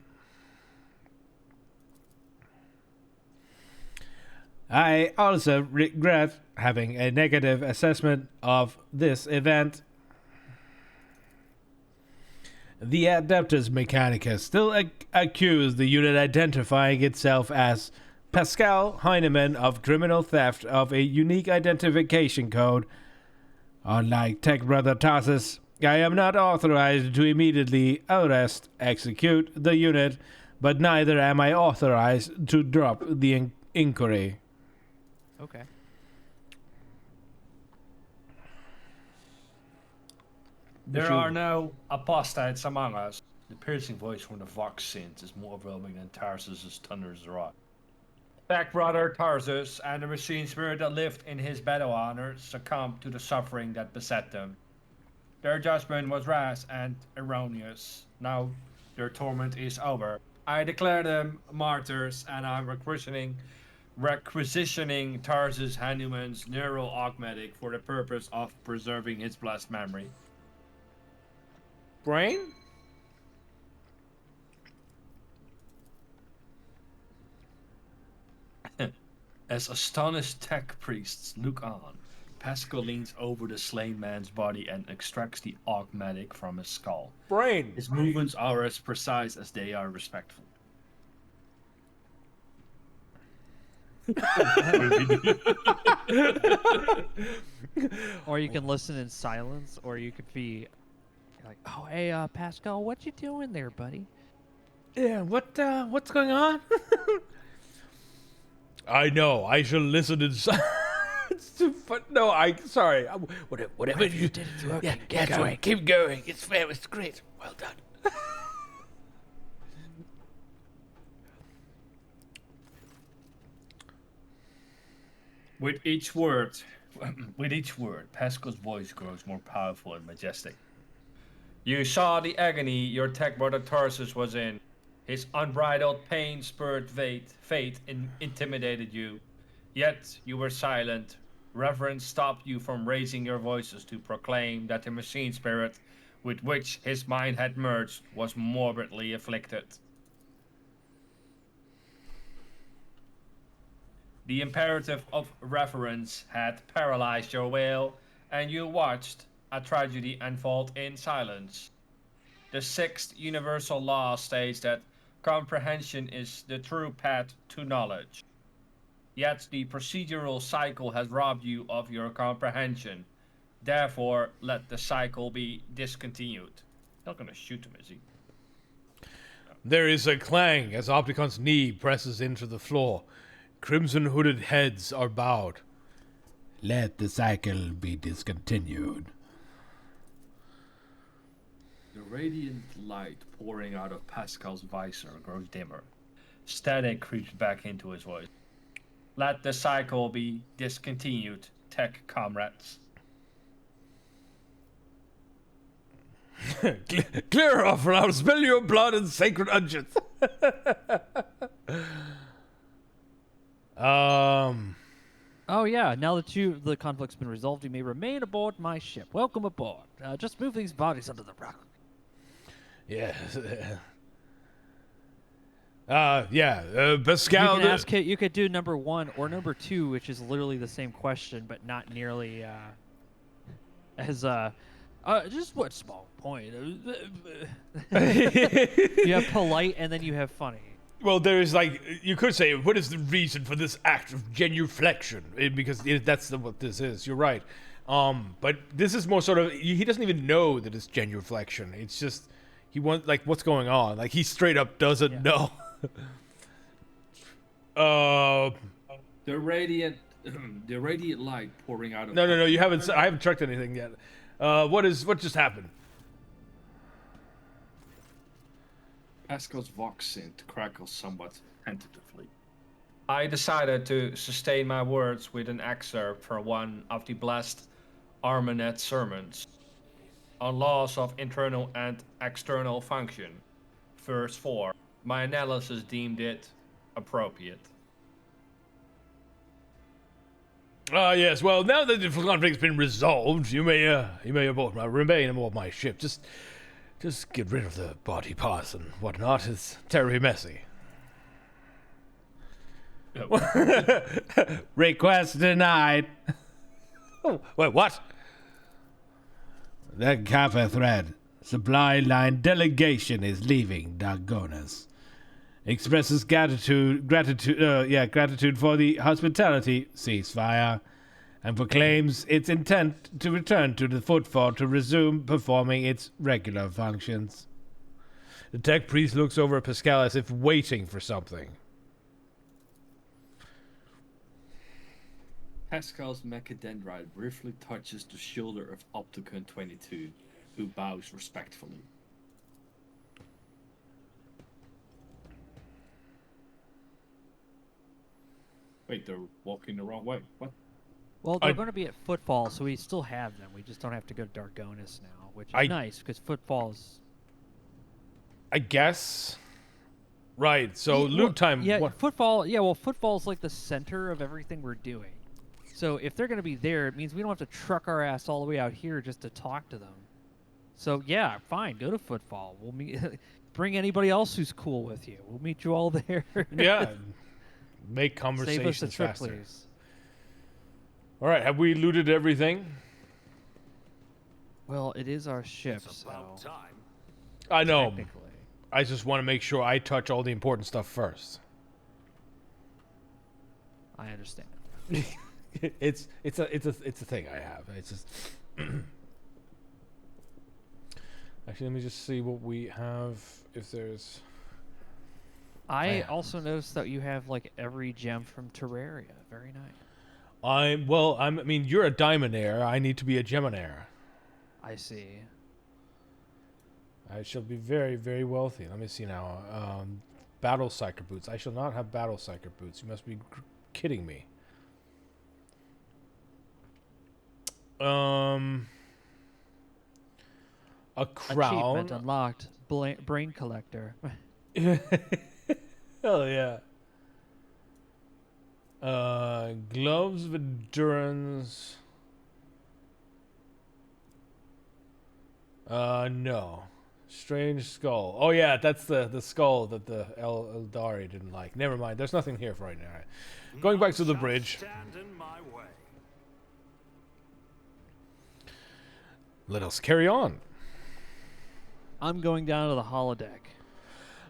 I also regret having a negative assessment of this event. The Adeptus Mechanicus still accuse the unit identifying itself as Pascal Heinemann of criminal theft of a unique identification code. Unlike Tech Brother Tarsus, I am not authorized to immediately execute the unit, but neither am I authorized to drop the inquiry. Okay. There are no apostates among us. The piercing voice from the Vox synth is more overwhelming than Tarsus's thunderous roar. Back brother Tarsus and the machine spirit that lived in his battle honor succumbed to the suffering that beset them. Their judgment was rash and erroneous. Now their torment is over. I declare them martyrs, and I'm requisitioning Tarsus Hanuman's neural augmetic for the purpose of preserving his blessed memory. Brain? As astonished tech priests look on, Pascal leans over the slain man's body and extracts the augmetic from his skull. Brain. His movements are as precise as they are respectful. Or you can listen in silence, or you could be like, "Oh, hey, Pascal, what you doing there, buddy?" Yeah, what's going on? I know. I shall listen in silence. No, sorry. Whatever you did, it's working. Yeah, Keep that's going. right. Keep going. It's fair. It's great. Well done. With each word, Pascal's voice grows more powerful and majestic. You saw the agony your tech brother Tarsus was in. His unbridled pain spurred fate intimidated you. Yet you were silent. Reverence stopped you from raising your voices to proclaim that the machine spirit with which his mind had merged was morbidly afflicted. The imperative of reverence had paralyzed your will, and you watched a tragedy unfold in silence. The sixth universal law states that comprehension is the true path to knowledge. Yet the procedural cycle has robbed you of your comprehension. Therefore, let the cycle be discontinued. Not gonna shoot him, is he? There is a clang as Opticon's knee presses into the floor. Crimson hooded heads are bowed. Let the cycle be discontinued. The radiant light pouring out of Pascal's visor grows dimmer. Static creeps back into his voice. Let the cycle be discontinued, tech comrades. Clear off, or I'll spill your blood in sacred unguents. Oh yeah, now that the conflict's been resolved, you may remain aboard my ship. Welcome aboard. Just move these bodies under the rock. Yes. Pascal. You can ask it. You could do number 1 or number 2, which is literally the same question, but not nearly as just what small point. You have polite, and then you have funny. Well, there is you could say, what is the reason for this act of genuflection? Because that's what this is. You're right. But this is more sort of, he doesn't even know that it's genuflection. It's just, he wants, what's going on? He straight up doesn't know. The radiant light pouring out of... No, you haven't, I haven't checked anything yet. What just happened? Pascal's vox synth crackles somewhat tentatively. I decided to sustain my words with an excerpt from one of the blessed Armanet's sermons on laws of internal and external function. Verse 4. My analysis deemed it appropriate. Yes. Well, now that the conflict's been resolved, you may remain aboard my ship. Just get rid of the body parts and whatnot. It's terribly messy. Request denied. Oh, wait, what? The Kappa thread. Supply line delegation is leaving Dagonas. Expresses gratitude for the hospitality ceasefire, and proclaims its intent to return to the footfall to resume performing its regular functions. The tech priest looks over at Pascal as if waiting for something. Pascal's mechadendrite briefly touches the shoulder of Opticon 22, who bows respectfully. Wait, they're walking the wrong way. What? Well, they're going to be at Footfall, so we still have them. We just don't have to go to Dargonis now, which is nice because Footfall's. I guess. Right. So loot time. Yeah, what? Footfall. Yeah, well, Footfall's like the center of everything we're doing. So if they're going to be there, it means we don't have to truck our ass all the way out here just to talk to them. So yeah, fine, go to Footfall. We'll meet. Bring anybody else who's cool with you. We'll meet you all there. Yeah. Make Save us conversations the trip, faster. please. All right. Have we looted everything? Well, it is our ship, It's so about time. I know. technically. I just want to make sure I touch all the important stuff first. I understand. It's a thing I have. It's just. Actually, let me just see what we have. If there's. I Yeah. also noticed that you have like every gem from Terraria. Very nice. I mean, you're a Diamondaire. I need to be a Geminaire. I see. I shall be very, very wealthy. Let me see now. Battle Psyker boots. I shall not have Battle Psyker boots. You must be kidding me. A crown. Achievement unlocked. Brain collector. Hell yeah. Gloves of endurance. No. Strange skull. Oh yeah, that's the skull that the Eldari didn't like. Never mind. There's nothing here for right now. Going back to the None shall bridge. Stand in my way. Let us carry on. I'm going down to the holodeck.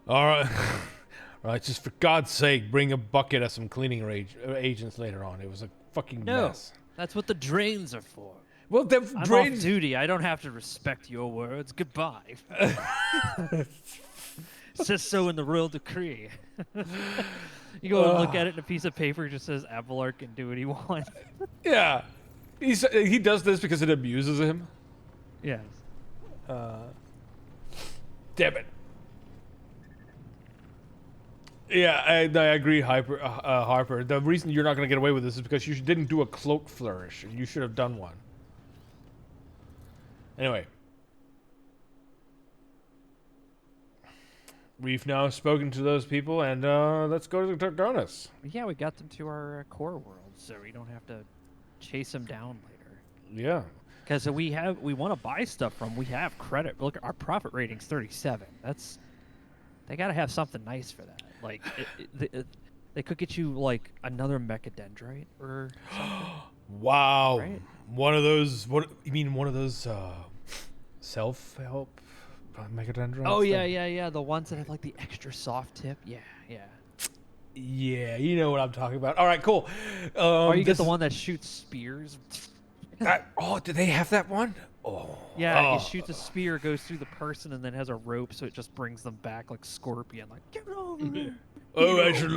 All right. All right. Just for God's sake, bring a bucket of some cleaning agents later on. It was a fucking No, mess. that's what the drains are for. Well, the I'm drains. off duty. I don't have to respect your words. Goodbye. It says so in the royal decree. You go and look at it, and a piece of paper just says Avalar can do what he wants. Yeah. He does this because it abuses him. Yes. Damn it. Yeah, I agree, Harper. The reason you're not going to get away with this is because you didn't do a cloak flourish. You should have done one. Anyway. We've now spoken to those people, and let's go to the Tardonis. Yeah, we got them to our core world, so we don't have to chase them down later. Yeah. Because we want to buy stuff from. We have credit. Look, our profit rating's 37. They got to have something nice for that. Like they could get you like another mechadendrite or something. Wow. Right? One of those. What you mean? One of those self-help mechadendrites? Oh yeah. The ones that have like the extra soft tip. Yeah. Yeah, you know what I'm talking about. All right, cool. Or you get the this- one that shoots spears. Oh, do they have that one? Oh. Yeah, Oh. it shoots a spear, goes through the person, and then has a rope, so it just brings them back like Scorpion. Like, get over there. Oh, I should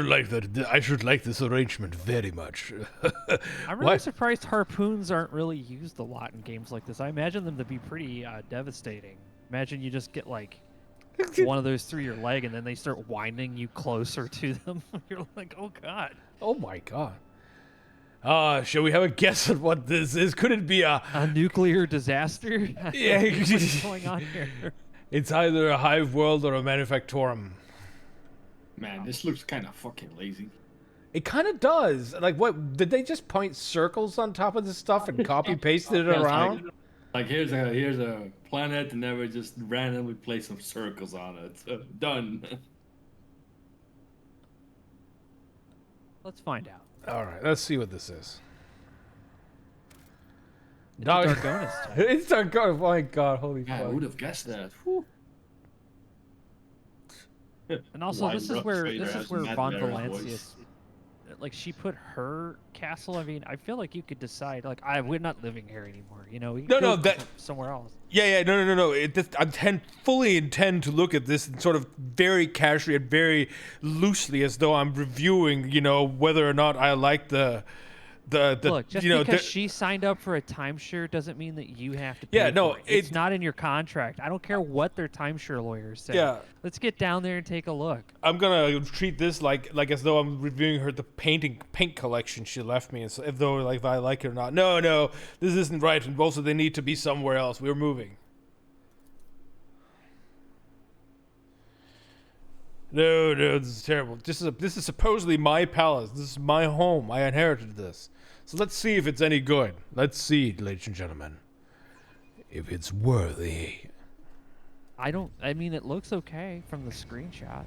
like that. I should like this arrangement very much. I'm really What? surprised harpoons aren't really used a lot in games like this. I imagine them to be pretty devastating. Imagine you just get like one of those through your leg, and then they start winding you closer to them. You're like, oh god. Oh my god. Shall we have a guess at what this is? Could it be a? A nuclear disaster? Yeah. What's going on here? It's either a hive world or a manufactorum. Man, this looks kind of fucking lazy. It kind of does. Like, what did they just point circles on top of this stuff and copy pasted it around? Like here's a planet, and then we just randomly place some circles on it. So, done. Let's find out. All right, let's see what this is. It's a Dargonis type. It's Dargonis. Oh my god, holy Yeah, I fuck. would have guessed that. Whew. And also, Why this is Darth where Vader this has is where Matt Von Mara's Valancius, voice. like, she put her castle. I mean, I feel like you could decide, like, we're not living here anymore. You know, we No, can no, go that- somewhere else. Yeah, no. Fully intend to look at this sort of very casually and very loosely, as though I'm reviewing, whether or not I like the Look, just you know, because the- she signed up for a timeshare doesn't mean that you have to pay Yeah, no, for it. It's it- not in your contract. I don't care what their timeshare lawyers say. Yeah. Let's get down there and take a look. I'm gonna treat this like as though I'm reviewing her the paint collection she left me, as though like if I like it or not. No, this isn't right, and also they need to be somewhere else. We're moving. No, this is terrible. This is supposedly my palace. This is my home. I inherited this. So let's see if it's any good. Let's see, ladies and gentlemen, if it's worthy. I mean, it looks okay from the screenshot.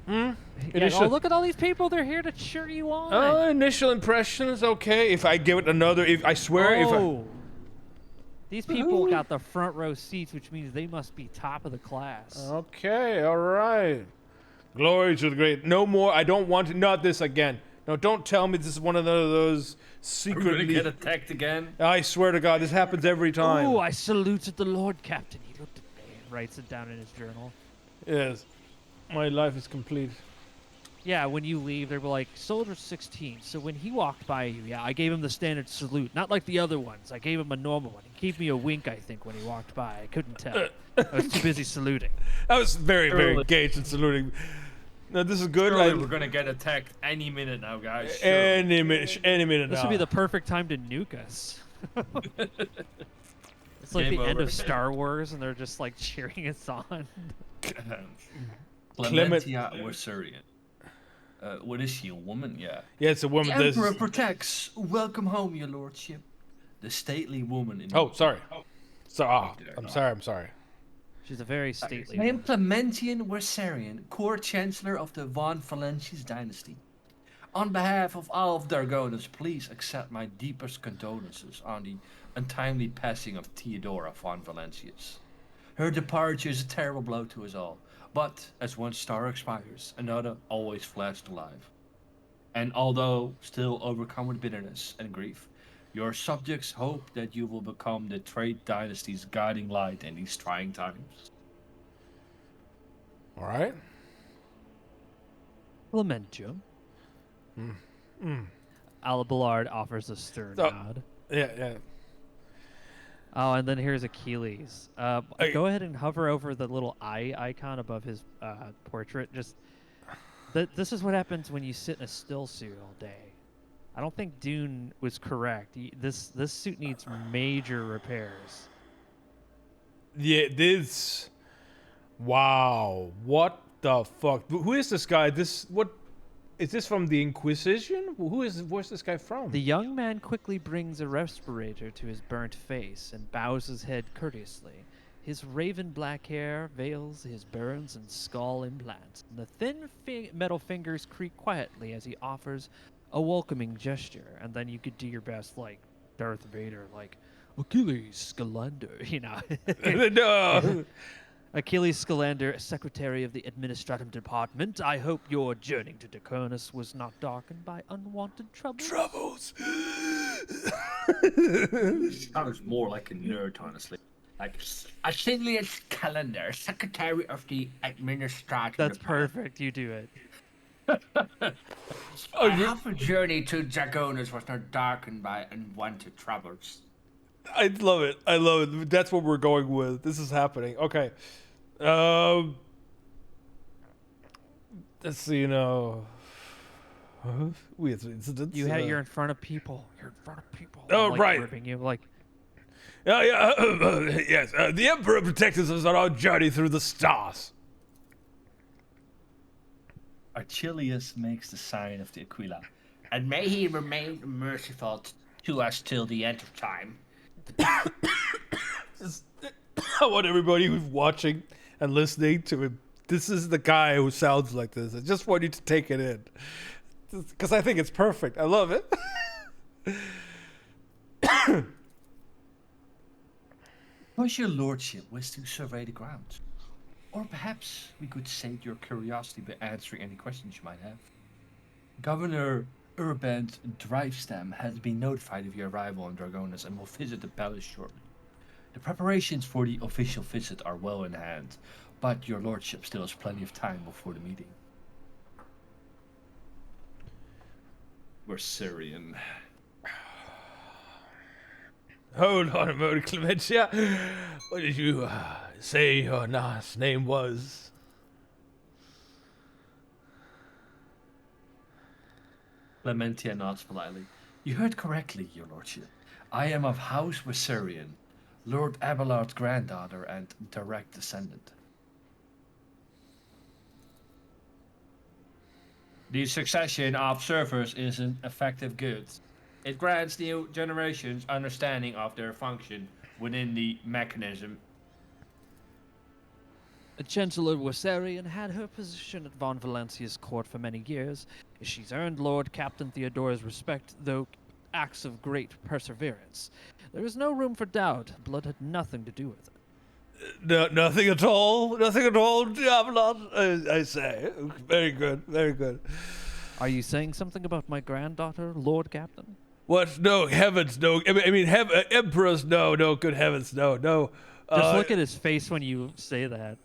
It Yeah, is oh, a- look at all these people. They're here to cheer you on. Initial impressions, okay. If I give it another, if I swear, if I. Oh. These people got the front row seats, which means they must be top of the class. Okay, all right. Glory to the great. No more. I don't want to. Not this again. No, don't tell me this is one of those We're gonna secretly. get attacked again. I swear to God, this happens every time. Oh, I saluted the Lord Captain. He looked at me and writes it down in his journal. Yes, my life is complete. Yeah, when you leave, they were like, Soldier 16. So when he walked by you, yeah, I gave him the standard salute. Not like the other ones. I gave him a normal one. He gave me a wink, I think, when he walked by. I couldn't tell. I was too busy saluting. I was very Surely. engaged in saluting. No, this is good. Surely I- we're gonna get attacked any minute now, guys. Sure. any minute This now. would be the perfect time to nuke us. It's like Game the end over. of Star Wars, and they're just like cheering us on. Clementia Warsurian. What is she? A woman? Yeah. Yeah, it's a The woman. Emperor protects. Welcome home, your lordship. The stately woman in. Oh, sorry. So, there. I'm sorry. I'm sorry. She's a very stately I am woman. Clementian Warsarian, court chancellor of the Von Valentius dynasty. On behalf of all of Dargonus, please accept my deepest condolences on the untimely passing of Theodora von Valentius. Her departure is a terrible blow to us all, but as one star expires, another always flashed alive. And although still overcome with bitterness and grief, your subjects hope that you will become the Trade Dynasty's guiding light in these trying times. All right. Clementium. Alaballard offers a stern nod. Yeah. Oh, and then here's Achilles. Hey. Go ahead and hover over the little eye icon above his portrait. Just this is what happens when you sit in a still suit all day. I don't think Dune was correct. This suit needs major repairs. Yeah, this. Wow. What the fuck? Who is this guy? What is this from the Inquisition? Where's this guy from? The young man quickly brings a respirator to his burnt face and bows his head courteously. His raven black hair veils his burns and skull implants. And the thin metal fingers creak quietly as he offers a welcoming gesture. And then you could do your best, like Darth Vader, like Achilles Scalander, you know. No. Achilles Scalander, Secretary of the Administrative Department. I hope your journey to Daconus was not darkened by unwanted troubles. Troubles. Sounds more like a nerd, honestly. Like Achilles Calendar, Secretary of the Administrative That's Department. perfect. You do it. I hope a journey to Dragonus was not darkened by unwanted troubles. I love it. I love it. That's what we're going with. This is happening. Okay. Let's see. You're in front of people. You're in front of people. Oh, like, right. Ripping you like. Yes. The Emperor protects us on our journey through the stars. Achilles makes the sign of the Aquila. And may he remain merciful to us till the end of time. I want everybody who's watching and listening to him. This is the guy who sounds like this. I just want you to take it in, because I think it's perfect. I love it. Was your lordship wish to survey the grounds? Or perhaps we could sate your curiosity by answering any questions you might have. Governor Urban Drivestam has been notified of your arrival on Dragonus and will visit the palace shortly. The preparations for the official visit are well in hand, but your lordship still has plenty of time before the meeting. We're Syrian. Hold on a moment, Clementia. What did you say your last name was? Clementia nods politely. You heard correctly, your lordship. I am of House Viserion, Lord Abelard's granddaughter and direct descendant. The succession of servers is an effective good. It grants new generations understanding of their function within the mechanism. Chancellor Wissarion had her position at Von Valencia's court for many years. She's earned Lord Captain Theodora's respect, though acts of great perseverance. There is no room for doubt. Blood had nothing to do with it. No, nothing at all. Nothing at all, Diabolon, I say. Very good, very good. Are you saying something about my granddaughter, Lord Captain? What? No, heavens, no. I mean, emperors, no, no, good heavens, no, no. Just look at his face when you say that.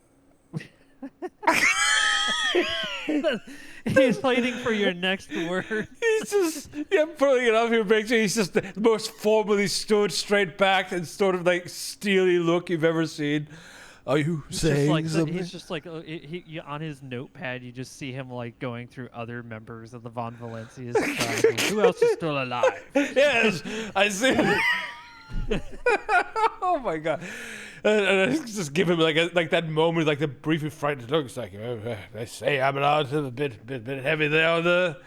He's waiting for your next word. He's just, yeah, pulling it off your picture. He's just the most formally stood straight back and sort of like steely look you've ever seen. Are you saying something? He's just like on his notepad. You just see him like going through other members of the Von Valencia's tribe. Who else is still alive? Yes, I see. Oh my god! And I just give him like that moment, like the briefly frightened look. It's like, I say, I'm allowed to a bit heavy there on the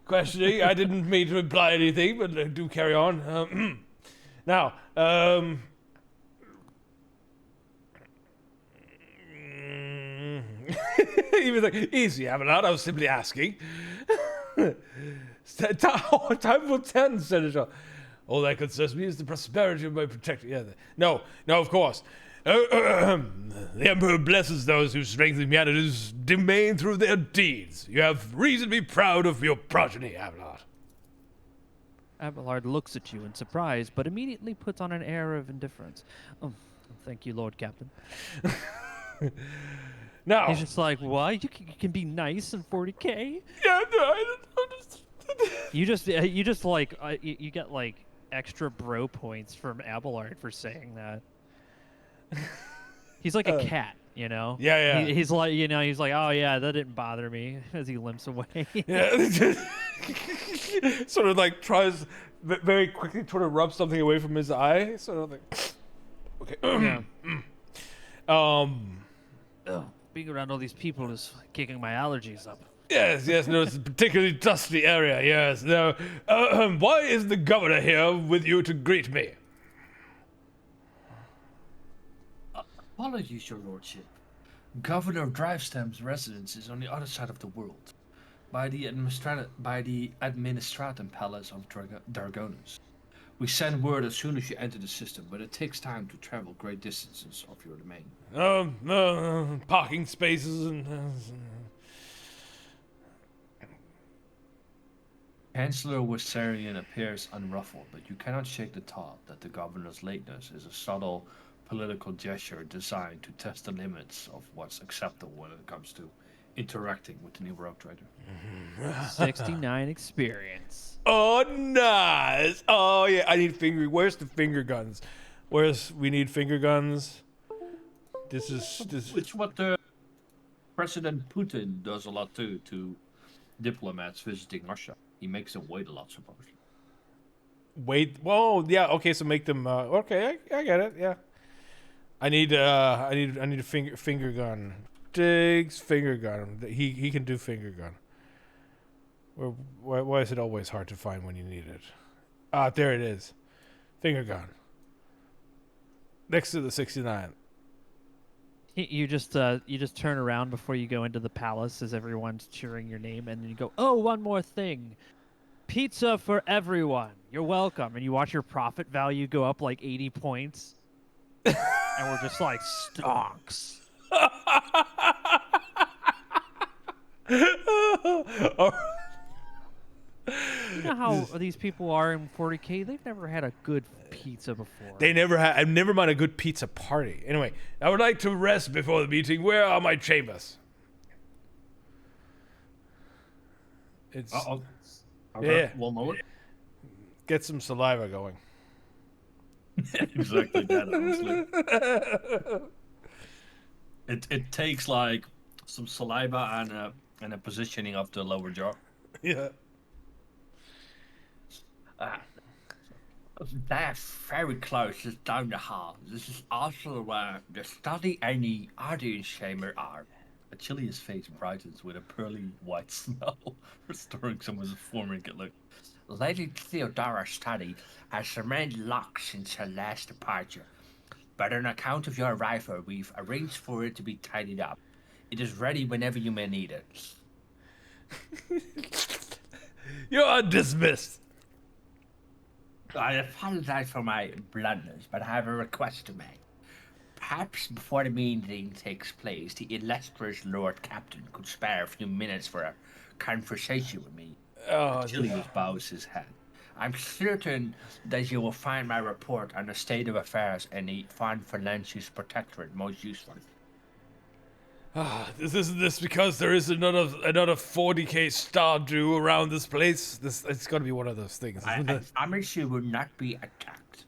questioning. I didn't mean to imply anything, but do carry on. Now, he was like, easy, Avalon. I was simply asking. Time for 10, Senator. All that concerns me is the prosperity of my protector. Yeah, no, of course. The Emperor blesses those who strengthen humanity's domain through their deeds. You have reason to be proud of your progeny, Abelard. Abelard looks at you in surprise, but immediately puts on an air of indifference. Oh, thank you, Lord Captain. Now he's just like, what? You can be nice in 40K? Yeah, no, You just like you get like extra bro points from Abelard for saying that. He's like a cat, you know. Yeah. He's like, he's like, oh yeah, that didn't bother me, as he limps away. Yeah. Sort of like tries very quickly to rub something away from his eye. Sort of like, okay. Yeah. Being around all these people is kicking my allergies up. Yes, no, it's a particularly dusty area, yes. Now, why is the governor here with you to greet me? Apologies, your lordship. Governor Drivestam's residence is on the other side of the world, by the Administratum Palace of Dargonus. We send word as soon as you enter the system, but it takes time to travel great distances of your domain. Parking spaces and... Chancellor Wissarion appears unruffled, but you cannot shake the thought that the governor's lateness is a subtle political gesture designed to test the limits of what's acceptable when it comes to interacting with the new rogue trader. 69 experience. Oh, nice! Oh, yeah, I need Where's the finger guns? We need finger guns? This is... It's what President Putin does a lot too, to diplomats visiting Russia. He makes them wait a lot, supposedly. Wait, whoa, yeah, okay, so make them, okay, I get it, yeah. I need a finger gun. Diggs, finger gun. He can do finger gun. Why is it always hard to find when you need it? Ah, there it is. Finger gun. Next to the 69. You just turn around before you go into the palace as everyone's cheering your name, and then you go, oh, one more thing. Pizza for everyone. You're welcome. And you watch your profit value go up like 80 points. And we're just like, stonks. You know how these people are in 40K? They've never had a good pizza before. They never had. Never mind a good pizza party. Anyway, I would like to rest before the meeting. Where are my chambers? It's Okay. yeah. We'll know it. Get some saliva going. Exactly that, honestly. It takes like some saliva and a positioning of the lower jaw. Yeah. Ah, that's very close. It's down the hall. This is also where the study and the audience chamber are. Achilles' face brightens with a pearly white smile, restoring some of his former good look. Lady Theodora's study has remained locked since her last departure. But on account of your arrival, we've arranged for it to be tidied up. It is ready whenever you may need it. You are dismissed. I apologize for my bluntness, but I have a request to make. Perhaps before the meeting takes place, the illustrious Lord Captain could spare a few minutes for a conversation with me. Oh, Achilles bows his head. I'm certain that you will find my report on the state of affairs in the Von Valancius Protectorate most useful. isn't this because there is another 40k Stardew around this place? It's got to be one of those things, isn't I it? promise you will not be attacked.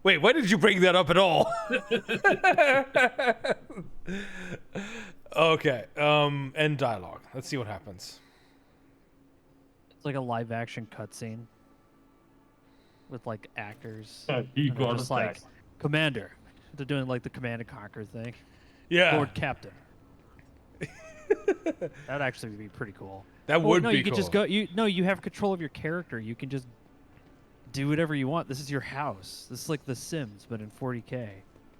Wait, why did you bring that up at all? Okay. End dialogue. Let's see what happens. It's like a live action cutscene with like actors. He And they're got just attacked. like, Commander. They're doing like the Command and Conquer thing. Yeah. Lord Captain. That'd actually be pretty cool. That Oh, would no, be you could cool. just go. You have control of your character. You can just do whatever you want. This is your house. This is like The Sims, but in 40k.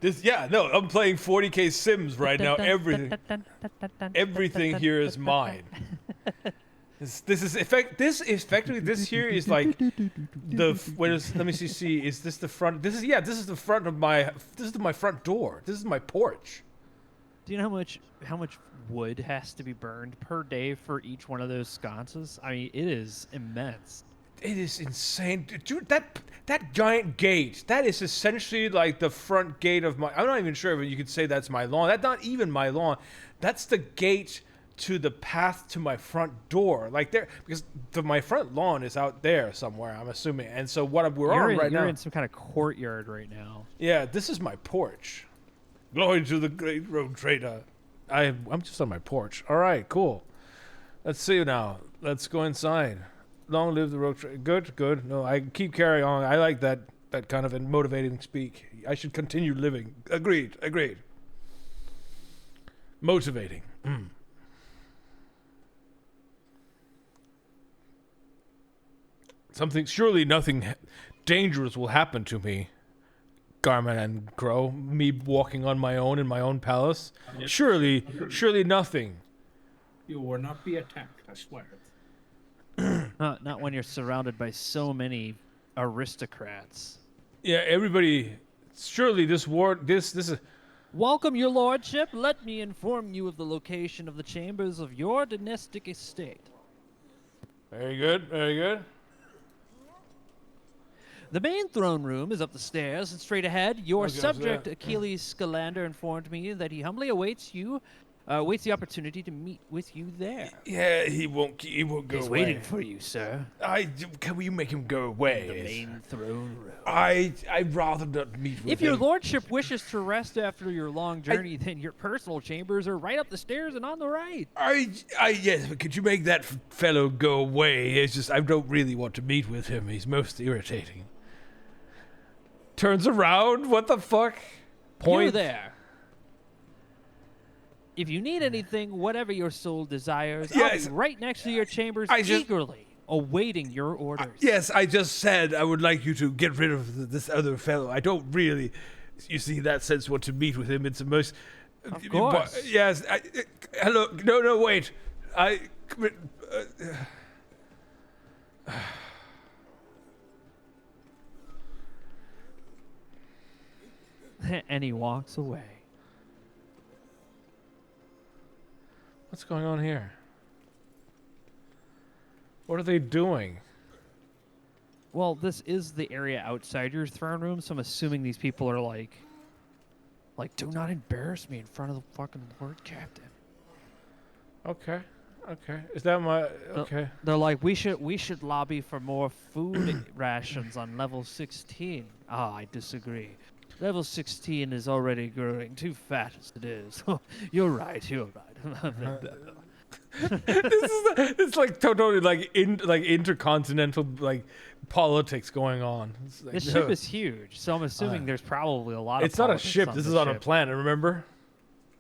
I'm playing 40k Sims right now. Everything here is mine. This here is like let me see, is this the front? This is the front of my front door. This is my porch. Do you know how much wood has to be burned per day for each one of those sconces? I mean, it is immense. It is insane, dude. That giant gate. That is essentially like the front gate of my. I'm not even sure if you could say that's my lawn. That's not even my lawn. That's the gate to the path to my front door. Like there, because my front lawn is out there somewhere. I'm assuming. And so we're on right now. You're in some kind of courtyard right now. Yeah, this is my porch. Glory to the great road trader. I'm just on my porch. All right, cool. Let's see now. Let's go inside. Long live the road trader. Good. No, I keep carrying on. I like that kind of motivating speak. I should continue living. Agreed. Motivating. Surely nothing dangerous will happen to me. Garmin and Crow, me walking on my own in my own palace. Surely nothing. You will not be attacked, I swear. Not when you're surrounded by so many aristocrats. Yeah, everybody. Surely this is. Welcome, your lordship. Let me inform you of the location of the chambers of your dynastic estate. Very good. The main throne room is up the stairs and straight ahead. Your Okay, subject, so- Achilles Scalander, informed me that he humbly awaits the opportunity to meet with you there. Yeah, he won't go He's away. waiting for you, sir. Can we make him go The away? main throne room. I'd rather not meet with If him. your lordship wishes to rest after your long journey, then your personal chambers are right up the stairs and on the right. Yes, but could you make that fellow go away? It's just I don't really want to meet with him. He's most irritating. Turns around. What the fuck? You're there. If you need anything, whatever your soul desires, Yes. I'll be right next to your chambers, I just- eagerly awaiting your orders. Yes, I just said I would like you to get rid of this other fellow. I don't really, you see, in that sense, want to meet with him. It's the most. Of course. Yes. Hello. No. Wait. And he walks away. What's going on here? What are they doing? Well, this is the area outside your throne room, so I'm assuming these people are like, do not embarrass me in front of the fucking Lord Captain. Okay. Okay. Is that my okay? They're like, we should lobby for more food rations on level 16. Ah, I disagree. Level 16 is already growing too fat as it is. You're right. It's like totally like intercontinental like politics going on. It's like, This ship is huge, so I'm assuming there's probably a lot of It's not a politics ship. on This this is on a ship. planet. Remember?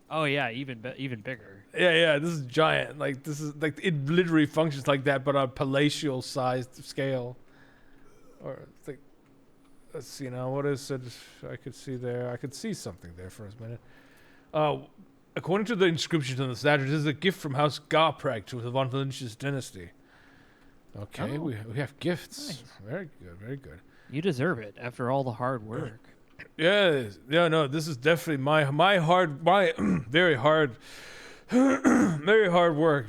Oh yeah, even bigger. Yeah. This is giant. Like this is like it literally functions like that, but on a palatial sized scale. Or it's like, let's see now. What is it? I could see there. I could see something there for a minute. According to the inscriptions on the statue, this is a gift from House Garpreg to the von Valentius dynasty. Okay, Oh. we have gifts. Nice. Very good, very good. You deserve it after all the hard work. Yeah, no, this is definitely my very hard, very hard work.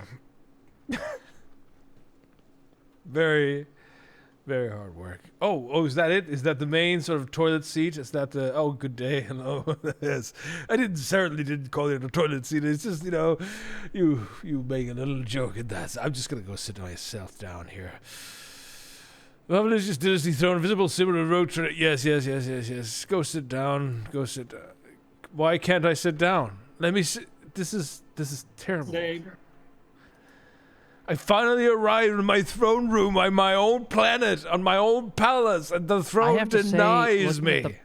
Very, very hard work. Oh, is that it? Is that the main sort of toilet seat? Is that the? Oh, good day, hello. Yes, I certainly didn't call it a toilet seat. It's just you make a little joke at that. I'm just gonna go sit myself down here. Revolutionist dynasty throne, visible similar road trip. Yes. Go sit down. Go sit down. Why can't I sit down? Let me sit. This is terrible. I finally arrived in my throne room on my own planet, on my own palace, and the throne have to say, denies looking at me.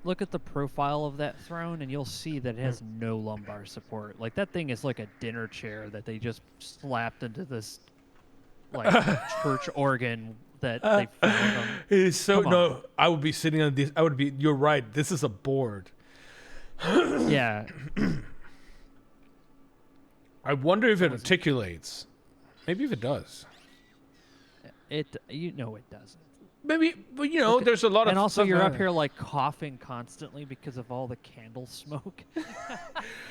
Look at the profile of that throne, and you'll see that it has no lumbar support. Like that thing is like a dinner chair that they just slapped into this like church organ that they found on. It is so Come no. on. I would be sitting on this. I would be. You're right. This is a board. Yeah, I wonder if it articulates. Maybe if it does. it it doesn't. Maybe, but there's a lot of. And also, stuff you're up that- here like coughing constantly because of all the candle smoke.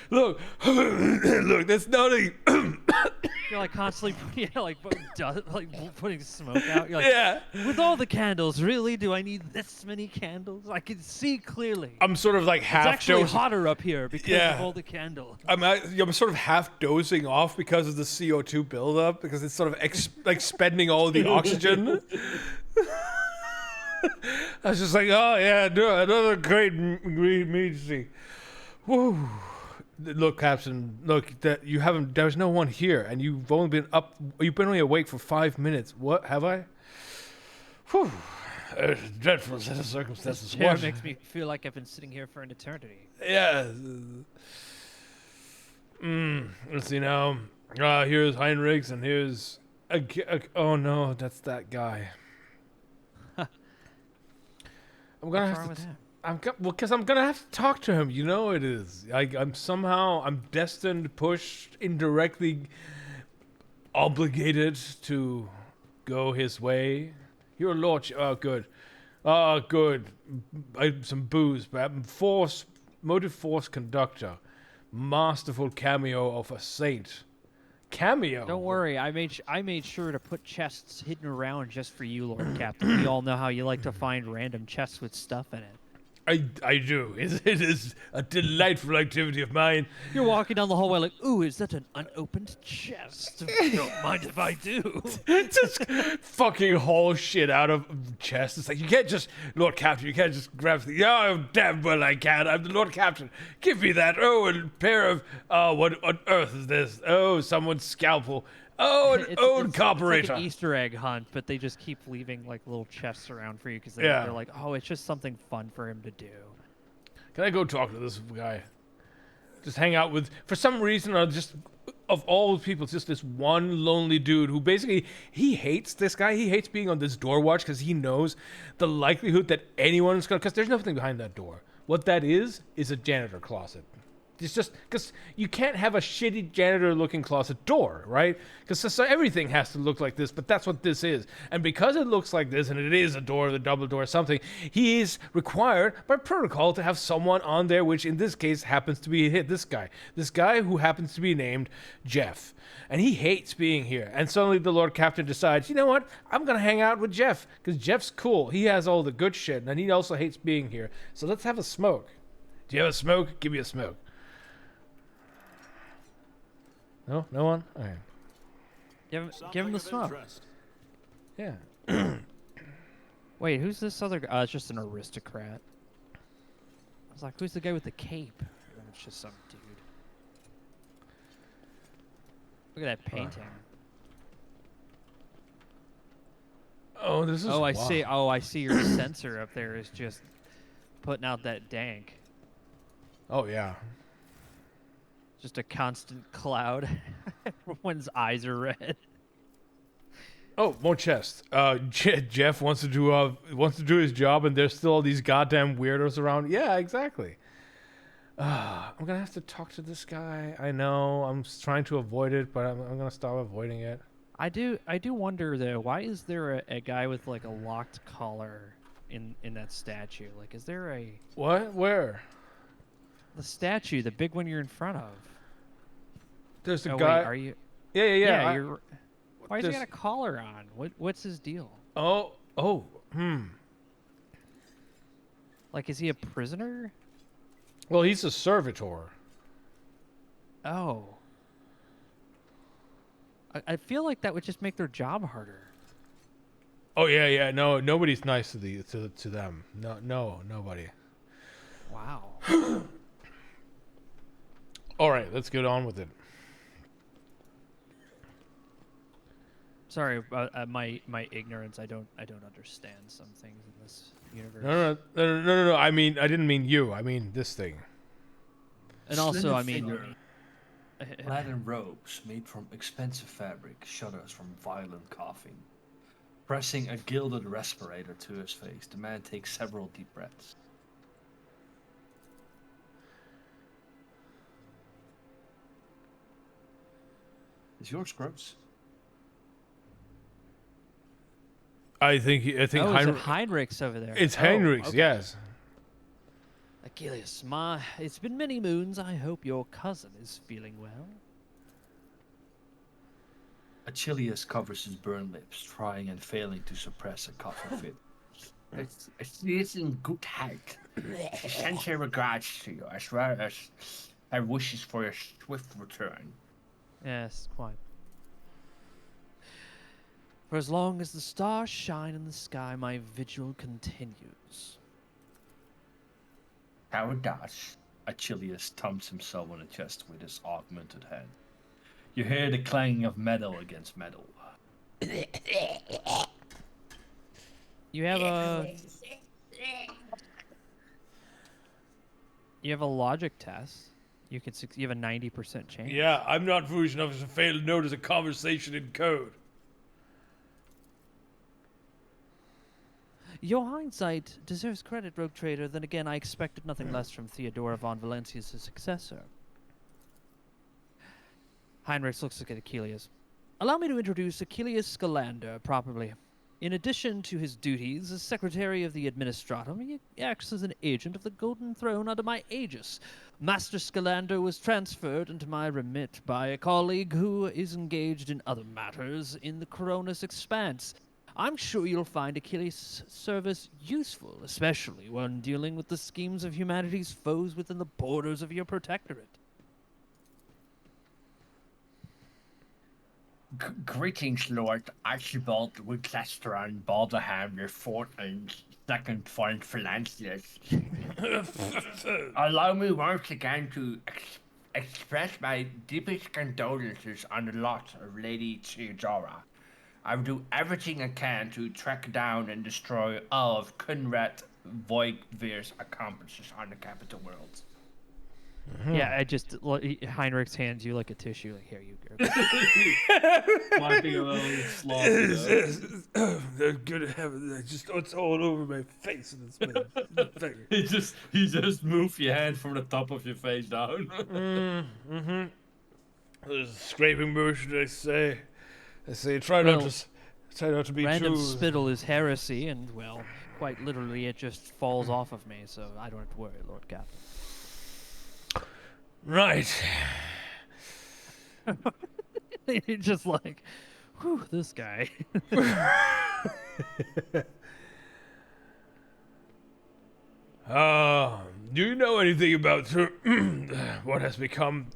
Look, look. That's not a. You're like constantly putting smoke out. You're like, Yeah. with all the candles, really? Do I need this many candles? I can see clearly. I'm sort of like It's half actually dozing. hotter up here because Yeah. of all the candles. I'm sort of half dozing off because of the CO2 buildup because it's sort of expending all the oxygen. I was just like, oh yeah, another great meeting. Woo. Look, Captain. Look, that you haven't. There's no one here, and you've only been up. You've been only awake for 5 minutes. What have I? Whew. Dreadful set of circumstances. Chair What? makes me feel like I've been sitting here for an eternity. Yeah. Let's see now. Here's Heinrichs, and here's. Oh no, that's that guy. I'm gonna What's have wrong to. with him? Because I'm gonna have to talk to him. You know it is. I'm destined, pushed, indirectly obligated to go his way. Your lordship. Oh, good. Oh, good. Some booze, but motive force conductor, masterful cameo of a saint. Cameo. Don't worry, I made sure to put chests hidden around just for you, Lord Captain. We all know how you like to find random chests with stuff in it. I do. It is a delightful activity of mine. You're walking down the hallway like, ooh, is that an unopened chest? Don't mind if I do. Just fucking haul shit out of chests. It's like you can't just, Lord Captain. You can't just grab. Oh, damn well I can. I'm the Lord Captain. Give me that. Oh, a pair of. What on earth is this? Oh, someone's scalpel. Oh, an old It's carburetor. like an Easter egg hunt, but they just keep leaving like little chests around for you because Yeah. they're like, oh, it's just something fun for him to do. Can I go talk to this guy? Just hang out with. For some reason, of all people, it's just this one lonely dude who basically he hates this guy. He hates being on this door watch because he knows the likelihood that anyone's gonna. Because there's nothing behind that door. What that is a janitor closet. It's just because you can't have a shitty janitor-looking closet door, right? Because so everything has to look like this, but that's what this is. And because it looks like this, and it is a door, the double door, something, he is required by protocol to have someone on there, which in this case happens to be this guy who happens to be named Jeff. And he hates being here. And suddenly the Lord Captain decides, you know what? I'm going to hang out with Jeff because Jeff's cool. He has all the good shit, and he also hates being here. So let's have a smoke. Do you have a smoke? Give me a smoke. No one? Okay. Give him the of smoke. interest. Yeah. Wait, who's this other guy? It's just an aristocrat. I was like, who's the guy with the cape? And it's just some dude. Look at that painting. Oh, this is. Oh, I wow. see. Oh, I see. Your sensor up there is just putting out that dank. Oh yeah. Just a constant cloud. Everyone's eyes are red. Oh, more chest. Jeff wants to do his job, and there's still all these goddamn weirdos around. Yeah, exactly. I'm gonna have to talk to this guy. I know. I'm trying to avoid it, but I'm gonna stop avoiding it. I do wonder though, why is there a guy with like a locked collar in that statue? Like, is there a What? Where? the statue, the big one you're in front of? There's a Oh, guy. wait, are you? Yeah. Yeah, I- you're. Why has he got there's- a collar on? What's his deal? Oh. Like, is he a prisoner? Well, he's a servitor. Oh. I feel like that would just make their job harder. Oh yeah. No, nobody's nice to them. No, nobody. Wow. All right, let's get on with it. Sorry about my ignorance. I don't understand some things in this universe. No. I didn't mean you. I mean this thing. And also, Slender I mean, figure, clad in robes made from expensive fabric, shudders from violent coughing. Pressing a gilded respirator to his face, the man takes several deep breaths. Is yours gross? I think oh, is it Heinrich. Heinrich's over there? It's Oh, Heinrich's. okay. Yes. Achilles, it's been many moons. I hope your cousin is feeling well. Achilles covers his burned lips, trying and failing to suppress a coughing fit. She is in good health. She sends her regards to you, as well as her wishes for your swift return. Yes, quite. For as long as the stars shine in the sky, my vigil continues. How it does. Achilles thumps himself on the chest with his augmented hand. You hear the clanging of metal against metal. You have a logic test. You have a 90% chance. Yeah, I'm not foolish enough to fail to notice a conversation in code. Your hindsight deserves credit, Rogue Trader. Then again, I expected nothing less from Theodora von Valencia's successor. Heinrich looks at Achilles. Allow me to introduce Achilles Scalander properly. In addition to his duties as Secretary of the Administratum, he acts as an agent of the Golden Throne under my aegis. Master Scalander was transferred into my remit by a colleague who is engaged in other matters in the Coronis Expanse. I'm sure you'll find Achilles' service useful, especially when dealing with the schemes of humanity's foes within the borders of your protectorate. Greetings, Lord Archibald Winchester Balderham, your fourth and second foreign phalanxes. Allow me once again to express my deepest condolences on the loss of Lady Theodora. I will do everything I can to track down and destroy all of Kunrat Voigtvir's accomplices on the capital world. Yeah, Heinrich's hands you like a tissue. Like, here you go. Wiping a little sloppy. They're good heavens. It's all over my face in this thing. You just move your hand from the top of your face down. There's a scraping motion, I say. Try not to be Random too. spittle is heresy, and, well, quite literally, it just falls off of me, so I don't have to worry, Lord Captain. Right. It's just like, whew, this guy. Do you know anything about what has become,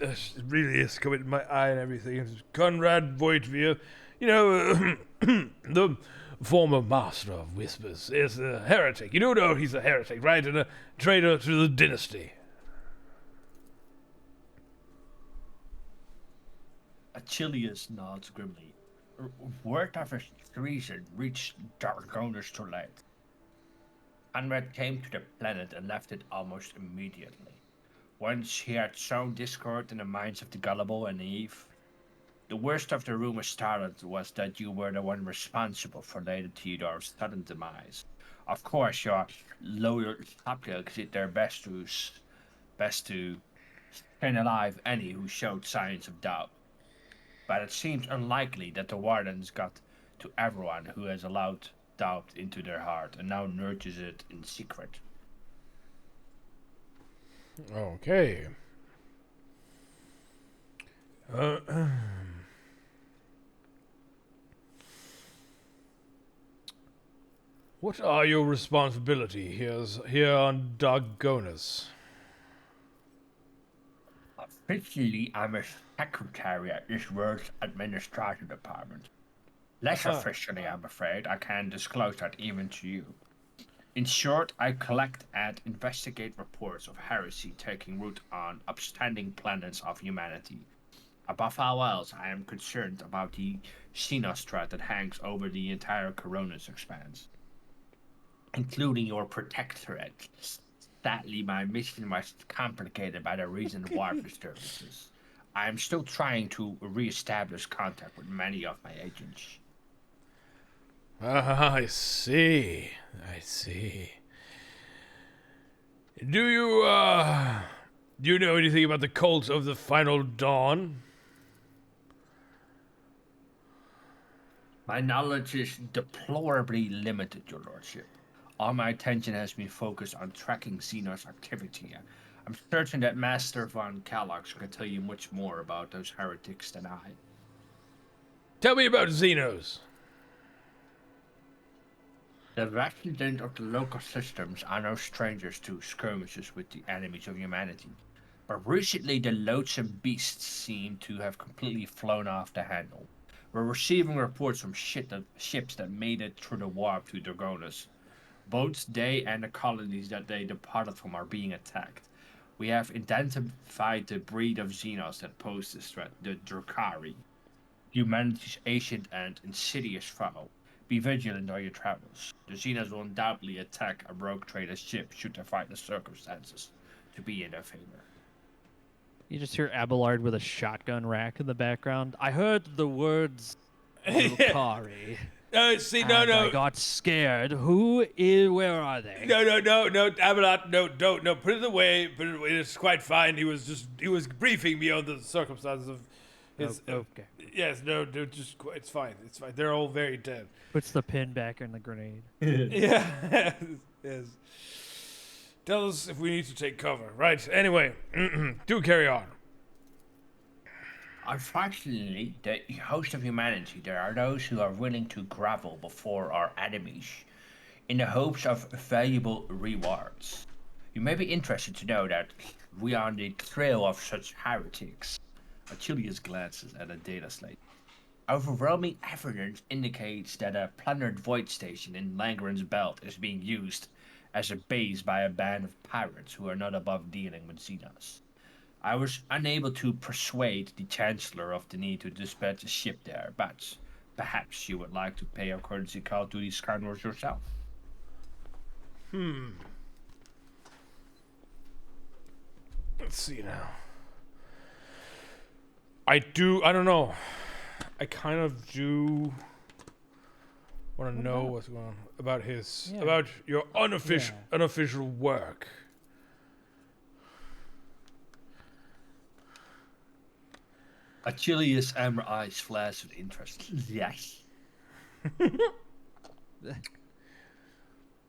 really is coming to my eye and everything, is Conrad Voigtvier, you know, the former master of whispers, is a heretic. You do know he's a heretic, right? And a traitor to the dynasty. Achilles nods grimly. Word of his treason reached Dargonis too late. Conrad came to the planet and left it almost immediately. Once he had sown discord in the minds of the gullible and naive. The worst of the rumors started was that you were the one responsible for Lady Theodore's sudden demise. Of course, your loyal subjects did their best to skin alive any who showed signs of doubt. But it seems unlikely that the Wardens got to everyone who has allowed doubt into their heart and now nurtures it in secret. Okay. What are your responsibility here on Dargonis? Officially, I'm a secretary at this world's administrative department. Less officially, I'm afraid. I can't disclose that even to you. In short, I collect and investigate reports of heresy taking root on upstanding planets of humanity. Above all else, I am concerned about the Xenos threat that hangs over the entire Coronis expanse, including your protectorate. Sadly, my mission was complicated by the recent war disturbances. I am still trying to re-establish contact with many of my agents. Ah, I see. Do you know anything about the cult of the Final Dawn? My knowledge is deplorably limited, your lordship. All my attention has been focused on tracking Xenos activity. I'm certain that Master von Kellogg's can tell you much more about those heretics than I. Tell me about Xenos. The residents of the local systems are no strangers to skirmishes with the enemies of humanity. But recently the loathsome beasts seem to have completely flown off the handle. We're receiving reports from ships that made it through the warp to Dargonis. Both they and the colonies that they departed from are being attacked. We have identified the breed of Xenos that pose this threat, the Drukari, humanity's ancient and insidious foe. Be vigilant on your travels. The Xenos will undoubtedly attack a rogue trader's ship should they find the circumstances to be in their favor. You just hear Abelard with a shotgun rack in the background. I heard the words Drukari. No. I got scared. Where are they? No, Abelard, no, put it away, it's quite fine. He was briefing me on the circumstances of his... okay. Yes, no, it's fine, they're all very dead. Puts the pin back in the grenade. Yeah, yes. Tell us if we need to take cover, right? Anyway, do carry on. Unfortunately, the host of humanity, there are those who are willing to grovel before our enemies in the hopes of valuable rewards. You may be interested to know that we are on the trail of such heretics. Achilles glances at a data slate. Overwhelming evidence indicates that a plundered void station in Langren's belt is being used as a base by a band of pirates who are not above dealing with Xenos. I was unable to persuade the Chancellor of the need to dispatch a ship there, but perhaps you would like to pay a courtesy call to these scoundrels yourself. Let's see now. I don't know. I kind of do want to know what's going on about about your unofficial work. Achilles' amber eyes flash with interest. Yes.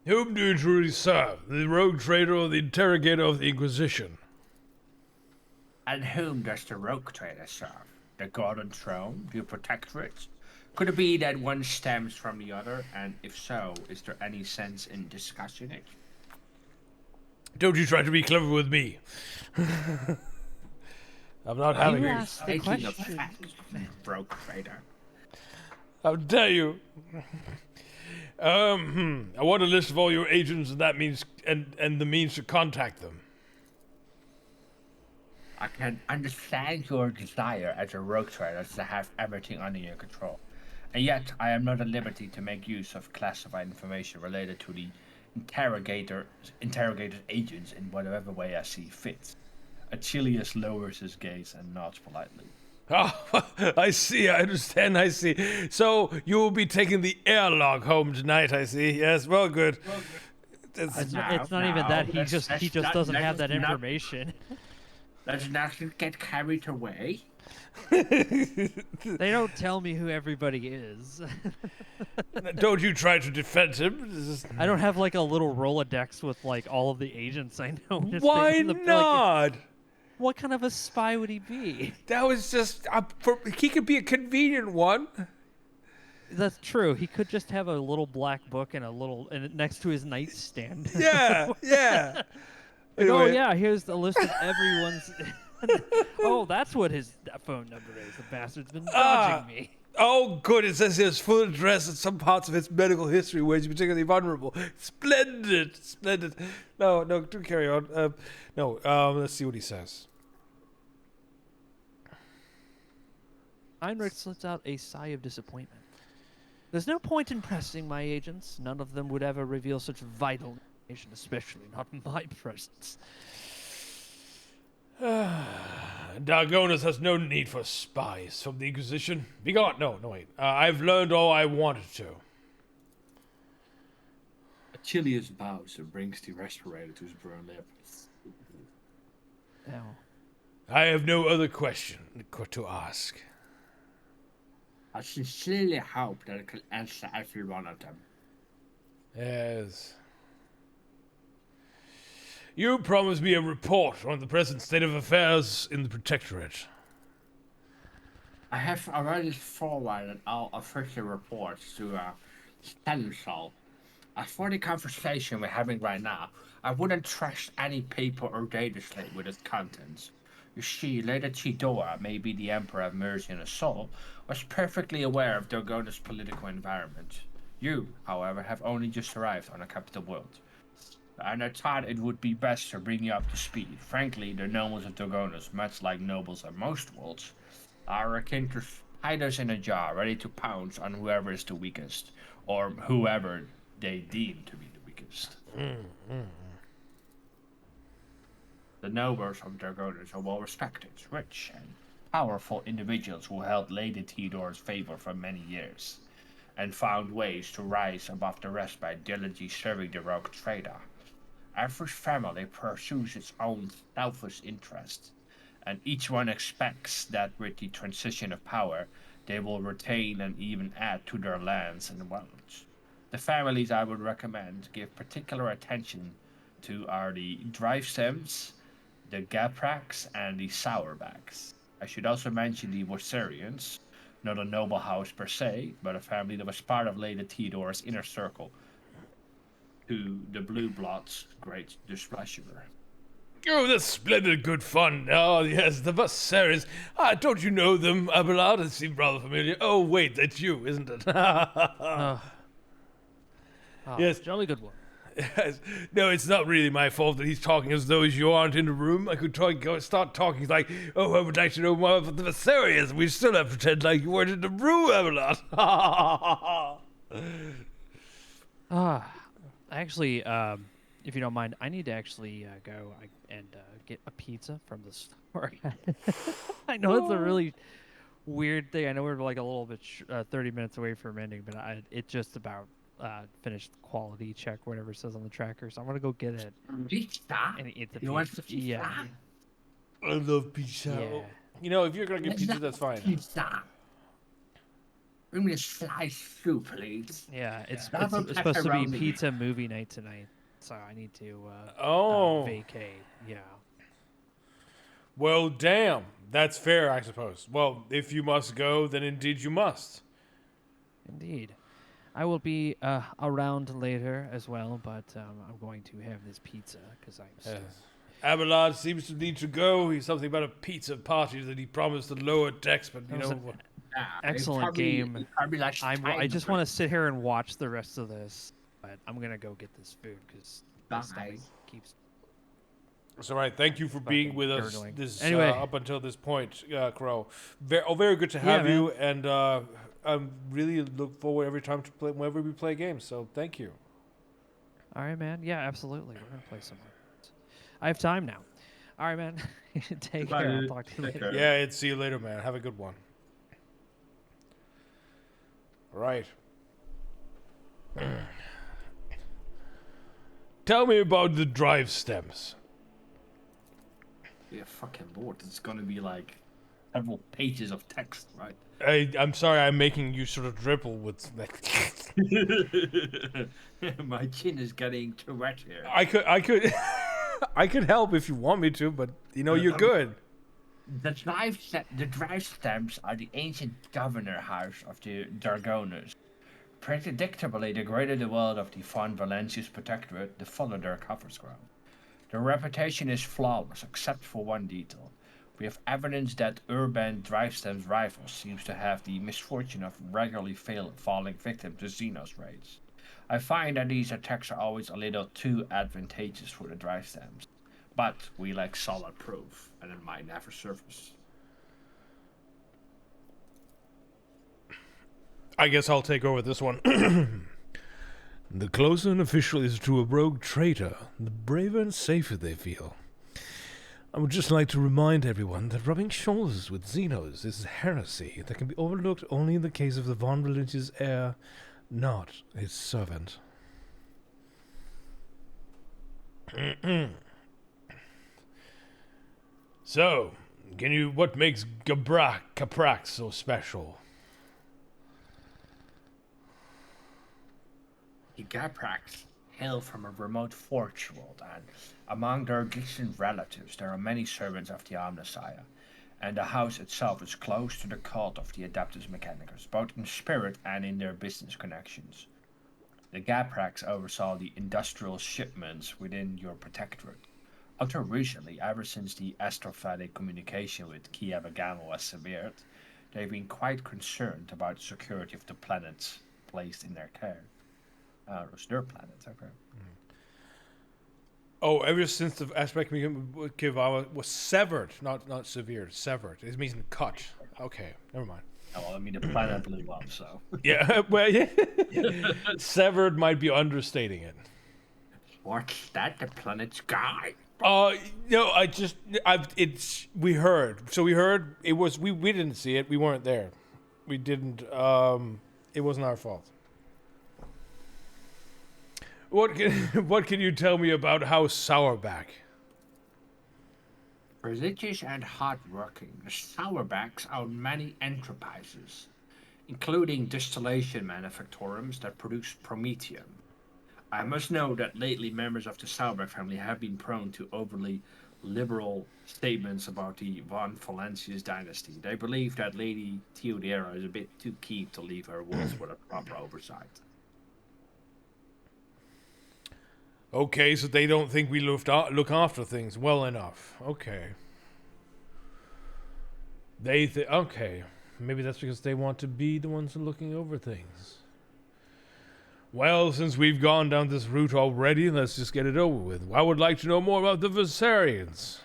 Whom do you truly serve? The rogue trader or the interrogator of the Inquisition? And whom does the rogue trader serve? The Golden Throne? The Protectorate? Could it be that one stems from the other? And if so, is there any sense in discussing it? Don't you try to be clever with me. I'm not having You it. asked the Taking the question. facts, broke trader. How dare you? I want a list of all your agents, and that means and the means to contact them. I can understand your desire as a rogue trader to have everything under your control. And yet, I am not at liberty to make use of classified information related to the interrogator's agents in whatever way I see fit. Achilles lowers his gaze and nods politely. Oh, I see, I understand, I see. So you will be taking the airlock home tonight, I see. Yes, well, good. It's No, not even that. He let's- just let's not- doesn't have let's that not- information. Let's not get carried away. They don't tell me who everybody is. Don't you try to defend him. I don't have like a little Rolodex with like all of the agents I know. Just Why in the- like, not? what kind of a spy would he be? That was just he could be a convenient one. That's true. He could just have a little black book and next to his nightstand. Yeah, yeah. Like, oh Anyway. yeah, here's the list of everyone's. Oh, that's what his phone number is. The bastard's been dodging me. Oh, good. It says his full address and some parts of his medical history where he's particularly vulnerable. Splendid, splendid. No, do carry on. Let's see what he says. Heinrich lets out a sigh of disappointment. There's no point in pressing my agents. None of them would ever reveal such vital information, especially not in my presence. Dargonus has no need for spies from the Inquisition. Begone. No, wait. I've learned all I wanted to. Achilles bows and brings the respirator to his burned lips. Now, I have no other question to ask. I sincerely hope that I can answer every one of them. Yes. You promised me a report on the present state of affairs in the Protectorate. I have already forwarded all official reports to Stanisol. As for the conversation we're having right now, I wouldn't trust any paper or data slate with its contents. You see, Lady Chidora, maybe the Emperor of Mercy and Soul, was perfectly aware of Dorgona's political environment. You, however, have only just arrived on a capital world. And I thought it would be best to bring you up to speed. Frankly, the nobles of Dorgonas, much like nobles of most worlds, are akin to spiders in a jar, ready to pounce on whoever is the weakest, or whoever they deem to be the weakest. The nobles of Dorgonas are well respected, rich, and powerful individuals who held Lady Theodore's favor for many years, and found ways to rise above the rest by diligently serving the rogue trader. Every family pursues its own selfish interests, and each one expects that with the transition of power, they will retain and even add to their lands and wealth. The families I would recommend give particular attention to are the Drivestems, the Gapraks, and the Sourbacks. I should also mention the Wossarians, not a noble house per se, but a family that was part of Lady Theodore's inner circle, to the Blue Bloods' great displeasure. Oh, that's splendid good fun. Oh, yes, the Vassaris. Don't you know them, Abelard? It seemed rather familiar. Oh, wait, that's you, isn't it? Yes. jolly good one. Yes. No, it's not really my fault that he's talking as though you aren't in the room. I could start talking like, oh, I would like to know more about the Vassaris. We still have to pretend like you weren't in the room, Abelard. Actually, if you don't mind, I need to actually go and get a pizza from the store. I know it's a really weird thing. I know we're like a little bit 30 minutes away from ending, but it just about finished the quality check, whatever it says on the tracker. So I'm gonna go get it. Pizza? And eat the You want pizza. some pizza? Yeah. I love pizza. Yeah. You know, if you're going to get pizza, that's fine. Pizza. Bring me a sliced soup, please. Yeah, it's Double supposed to be pepperoni. pizza movie night tonight, so I need to vacate. Yeah. Well, damn. That's fair, I suppose. Well, if you must go, then indeed you must. Indeed. I will be around later as well, but I'm going to have this pizza because I'm. Yes. Abelard seems to need to go. He's something about a pizza party that he promised to lower decks, but you That was know an what? excellent game. Probably like I just want to sit here and watch the rest of this, but I'm gonna go get this food because my stomach keeps. It's all right. Thank you for being Fucking with us gurgling. this Anyway. up until this point, Crow. Very good to Yeah, have man. you, and I really look forward every time to play whenever we play games. So thank you. All right, man. Yeah, absolutely. We're gonna play some more. I have time now. All right, man. Take Goodbye, care. I'll dude. talk to you Take later. care. Yeah, and see you later, man. Have a good one. All right. Tell me about the drive stems. Yeah, fucking lord, it's gonna be like several pages of text, right? I'm sorry, I'm making you sort of dribble with like. My chin is getting too wet here. I could, I could help if you want me to, but you know you're good. The drive stems are the ancient governor house of the Dargoners. Predictably, the greater the world of the Von Valencius Protectorate, the fuller their cover's ground. Their reputation is flawless, except for one detail. We have evidence that urban drive stems rivals seems to have the misfortune of regularly falling victim to Xenos raids. I find that these attacks are always a little too advantageous for the drive stems. But we lack solid proof, and it might never surface. I guess I'll take over this one. The closer an official is to a rogue traitor, the braver and safer they feel. I would just like to remind everyone that rubbing shoulders with Xenos is heresy that can be overlooked only in the case of the Von Religious heir, not his servant. So, what makes Caprax so special? The Gaprax hail from a remote forge world, and among their distant relatives there are many servants of the Omnissiah, and the house itself is close to the cult of the Adeptus Mechanicus, both in spirit and in their business connections. The Gaprax oversaw the industrial shipments within your protectorate. Until recently, ever since the astrophatic communication with Kiavagamo was severed, they've been quite concerned about the security of the planets placed in their care. It was their planet, okay. Oh, ever since the aspect Kivawa was severed, not severe, severed. It means cut. Okay, never mind. Oh, well, I mean, the planet blew up, so. Yeah, well, yeah. Severed might be understating it. What's that? The planet's guy? No, we heard. So we heard it was, we didn't see it. We weren't there. We didn't, it wasn't our fault. What can you tell me about House Sourback? Religious and hardworking, the Sauerbachs own many enterprises, including distillation manufactorums that produce promethium. I must know that lately members of the Sauerbach family have been prone to overly liberal statements about the Von Valencius dynasty. They believe that Lady Theodora is a bit too keen to leave her wards without proper oversight. Okay, so they don't think we look after things well enough. Okay. Okay. Maybe that's because they want to be the ones looking over things. Well, since we've gone down this route already, let's just get it over with. I would like to know more about the Viserians.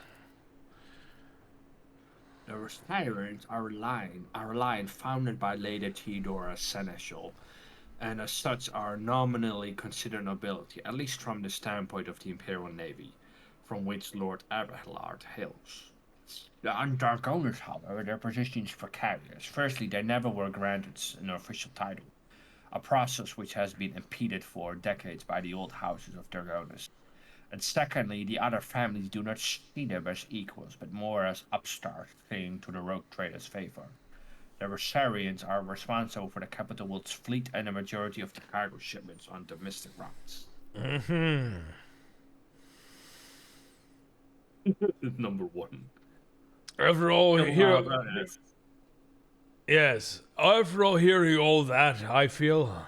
The Viserians are a line founded by Lady Theodora Seneschal, and as such are nominally considered nobility, at least from the standpoint of the Imperial Navy, from which Lord Abelard hails. The Dargoners, however, their position is precarious. Firstly, they never were granted an official title, a process which has been impeded for decades by the old houses of Dargonus. And secondly, the other families do not see them as equals, but more as upstarts clinging to the rogue traders' favor. The Rosarians are responsible for the capital world's fleet and a majority of the cargo shipments on domestic routes. Number one. After all, yes. After all hearing all that, I feel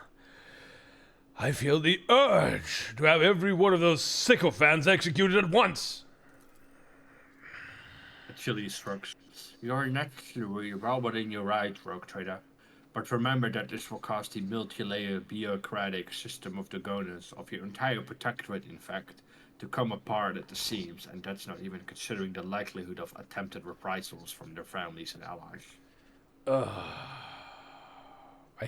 I feel the urge to have every one of those sycophants executed at once. Achilles shrugs. You're naturally well within your right, rogue trader. But remember that this will cause the multi-layer bureaucratic system of the Gonas, of your entire protectorate in fact, to come apart at the seams, and that's not even considering the likelihood of attempted reprisals from their families and allies. I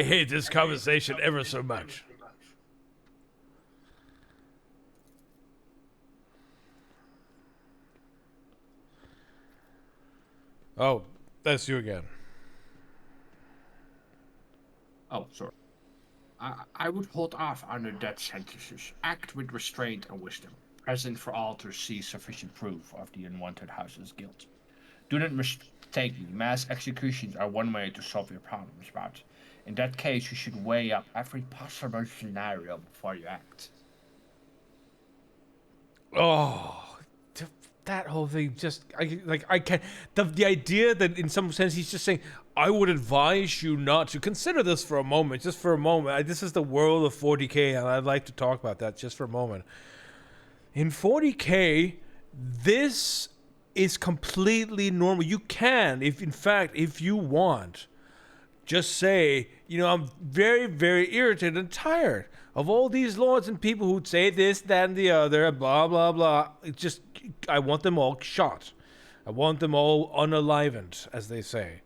hate this conversation ever so much. Oh, that's you again. Oh, sorry. I would hold off on the death sentences. Act with restraint and wisdom. Present for all to see sufficient proof of the unwanted house's guilt. Do not mistake me. Mass executions are one way to solve your problems, but in that case, you should weigh up every possible scenario before you act. Oh, that whole thing just I can't. The idea that in some sense he's just saying, I would advise you not to consider this for a moment, just for a moment. This is the world of 40k, and I'd like to talk about that just for a moment. In 40k, this is completely normal. You can, if you want, just say, I'm very, very irritated and tired of all these lords and people who'd say this, that, and the other, blah, blah, blah. I want them all shot. I want them all unalivened, as they say.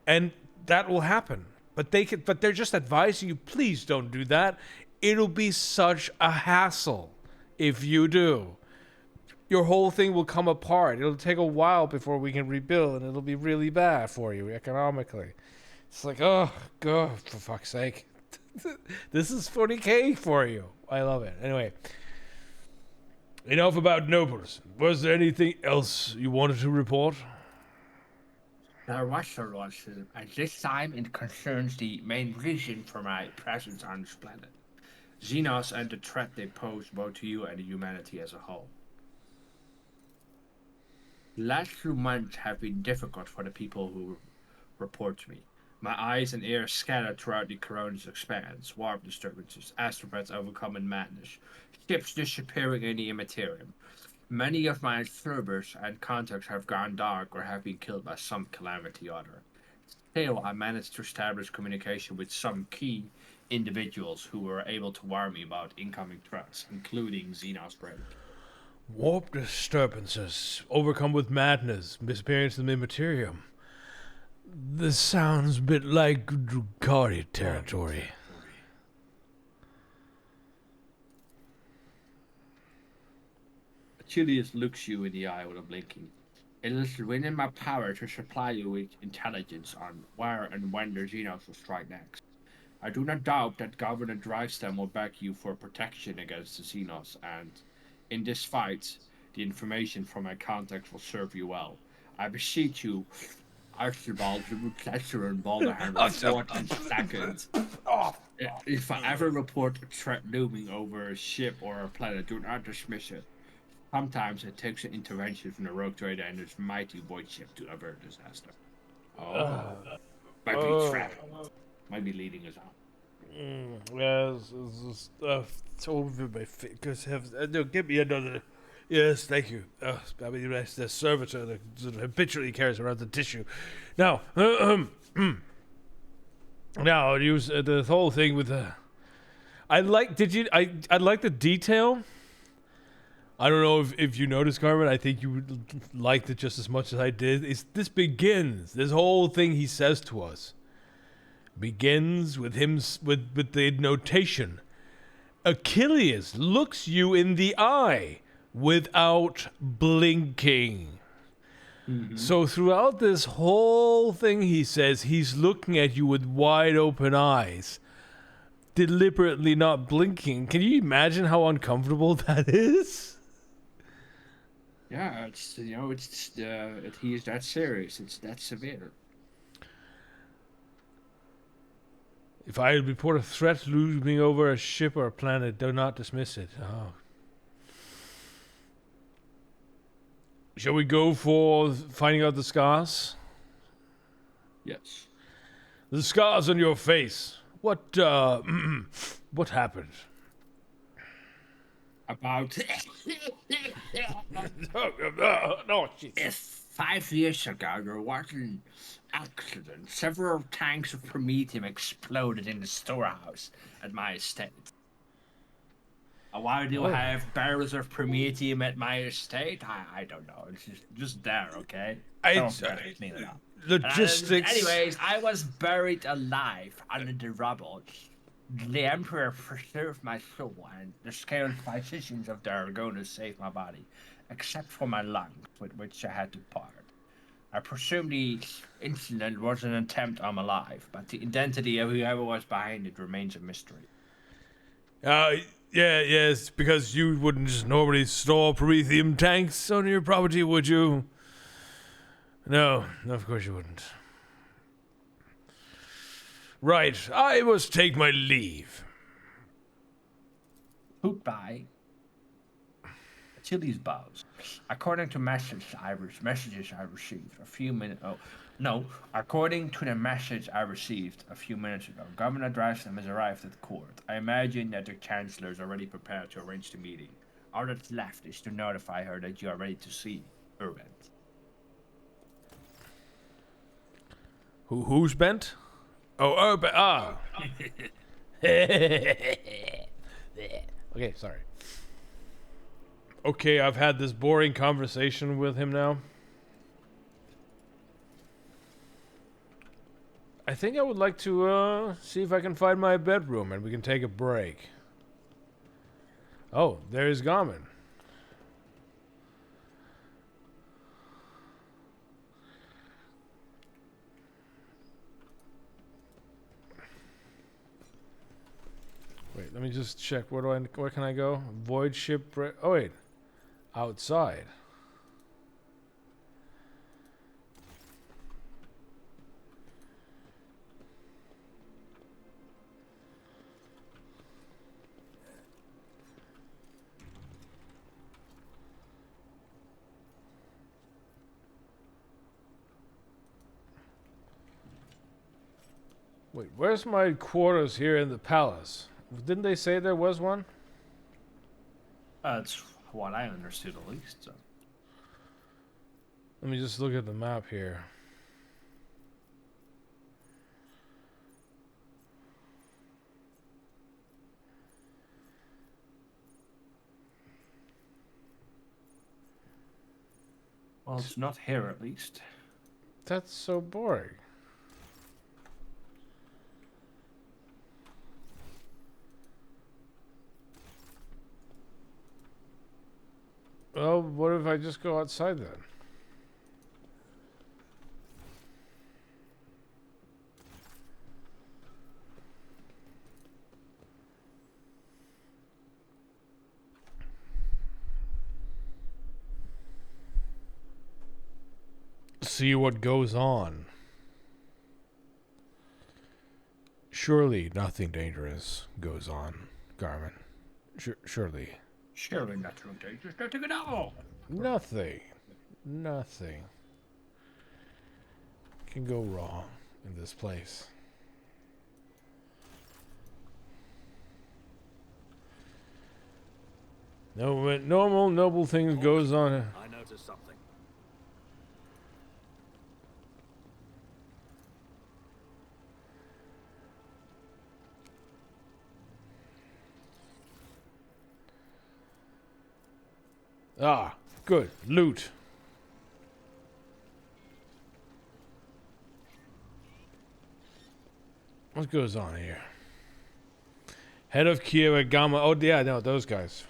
And that will happen. But they're just advising you, please don't do that. It'll be such a hassle if you do. Your whole thing will come apart. It'll take a while before we can rebuild, and it'll be really bad for you economically. It's like, oh, God, for fuck's sake. This is 40k for you. I love it. Anyway, enough about nobles. Was there anything else you wanted to report? There was, Sir Lordship, and this time it concerns the main reason for my presence on this planet. Xenos and the threat they pose both to you and the humanity as a whole. The last few months have been difficult for the people who report to me. My eyes and ears scattered throughout the Corona's expanse, warp disturbances, astropaths overcoming madness, ships disappearing in the immaterium. Many of my observers and contacts have gone dark or have been killed by some calamity or other. Still, I managed to establish communication with some key individuals who were able to warn me about incoming threats, including Xenos break. Warp disturbances, overcome with madness, disappearance in the immaterium. This sounds a bit like Drukhari territory. Achilles looks you in the eye with a blinking. It is within my power to supply you with intelligence on where and when the Xenos will strike next. I do not doubt that Governor Drivestem will back you for protection against the Xenos, and in this fight, the information from my contacts will serve you well. I beseech you, Archibald, remove Thatcher and Balderhammer 14 seconds. If I ever report a threat looming over a ship or a planet, do not dismiss it. Sometimes it takes an intervention from the rogue trader and his mighty void ship to avert disaster. Might be trapped. Might be leading us out. Yes, it's over my face. No, give me another. Yes, thank you. I mean, the servitor that sort of habitually carries around the tissue. Now, now use the whole thing with the. I like the detail. I don't know if you noticed, Carmen. I think you liked it just as much as I did. This whole thing he says to us begins with him with the notation. Achilles looks you in the eye without blinking. Mm-hmm. So throughout this whole thing, he says he's looking at you with wide open eyes, deliberately not blinking. Can you imagine how uncomfortable that is? Yeah, he is that serious. It's that severe. If I report a threat looming over a ship or a planet, do not dismiss it. Oh. Shall we go for finding out the scars? Yes. The scars on your face. What what happened? About No, jeez. 5 years ago, there was an accident. Several tanks of Promethium exploded in the storehouse at my estate. Why do I have barrels of Promethium at my estate? I don't know. It's just there, okay? Someone forgot to clean it up. Logistics. Anyways, I was buried alive under the rubble. The Emperor preserved my soul, and the scaled physicians of the Argona saved my body, except for my lungs, with which I had to part. I presume the incident was an attempt on my life, but the identity of whoever was behind it remains a mystery. Yes, because you wouldn't just normally store Promethium tanks on your property, would you? No, of course you wouldn't. Right, I must take my leave. Goodbye. Achilles bows. According to messages I received a few minutes. Oh, no. According to the message I received a few minutes ago, Governor Drysdale has arrived at court. I imagine that the Chancellor is already prepared to arrange the meeting. All that's left is to notify her that you are ready to see Urbent. Who's bent? Oh, Urbent. Ah. Okay, sorry. Okay, I've had this boring conversation with him now. I think I would like to see if I can find my bedroom and we can take a break. Oh, there's Garmin. Wait, let me just check. Where can I go? Void ship. Oh wait, outside. Wait, where's my quarters here in the palace? Didn't they say there was one? That's what I understood at least. So. Let me just look at the map here. Well, it's not here at least. That's so boring. Well, what if I just go outside then? See what goes on. Surely nothing dangerous goes on, Garmin. Surely. Surely nothing dangerous, nothing at all. Nothing can go wrong in this place. No, when normal, noble things goes on. I noticed something. Ah, good. Loot. What goes on here? Head of Kiev Gamma. Oh, yeah, no, those guys.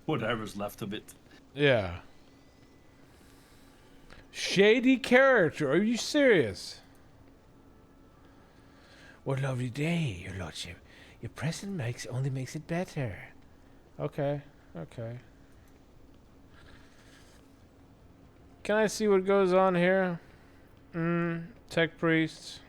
Whatever's left of it. Yeah. Shady character. Are you serious? What a lovely day, your lordship. Your present only makes it better. Okay. Can I see what goes on here? Tech priests.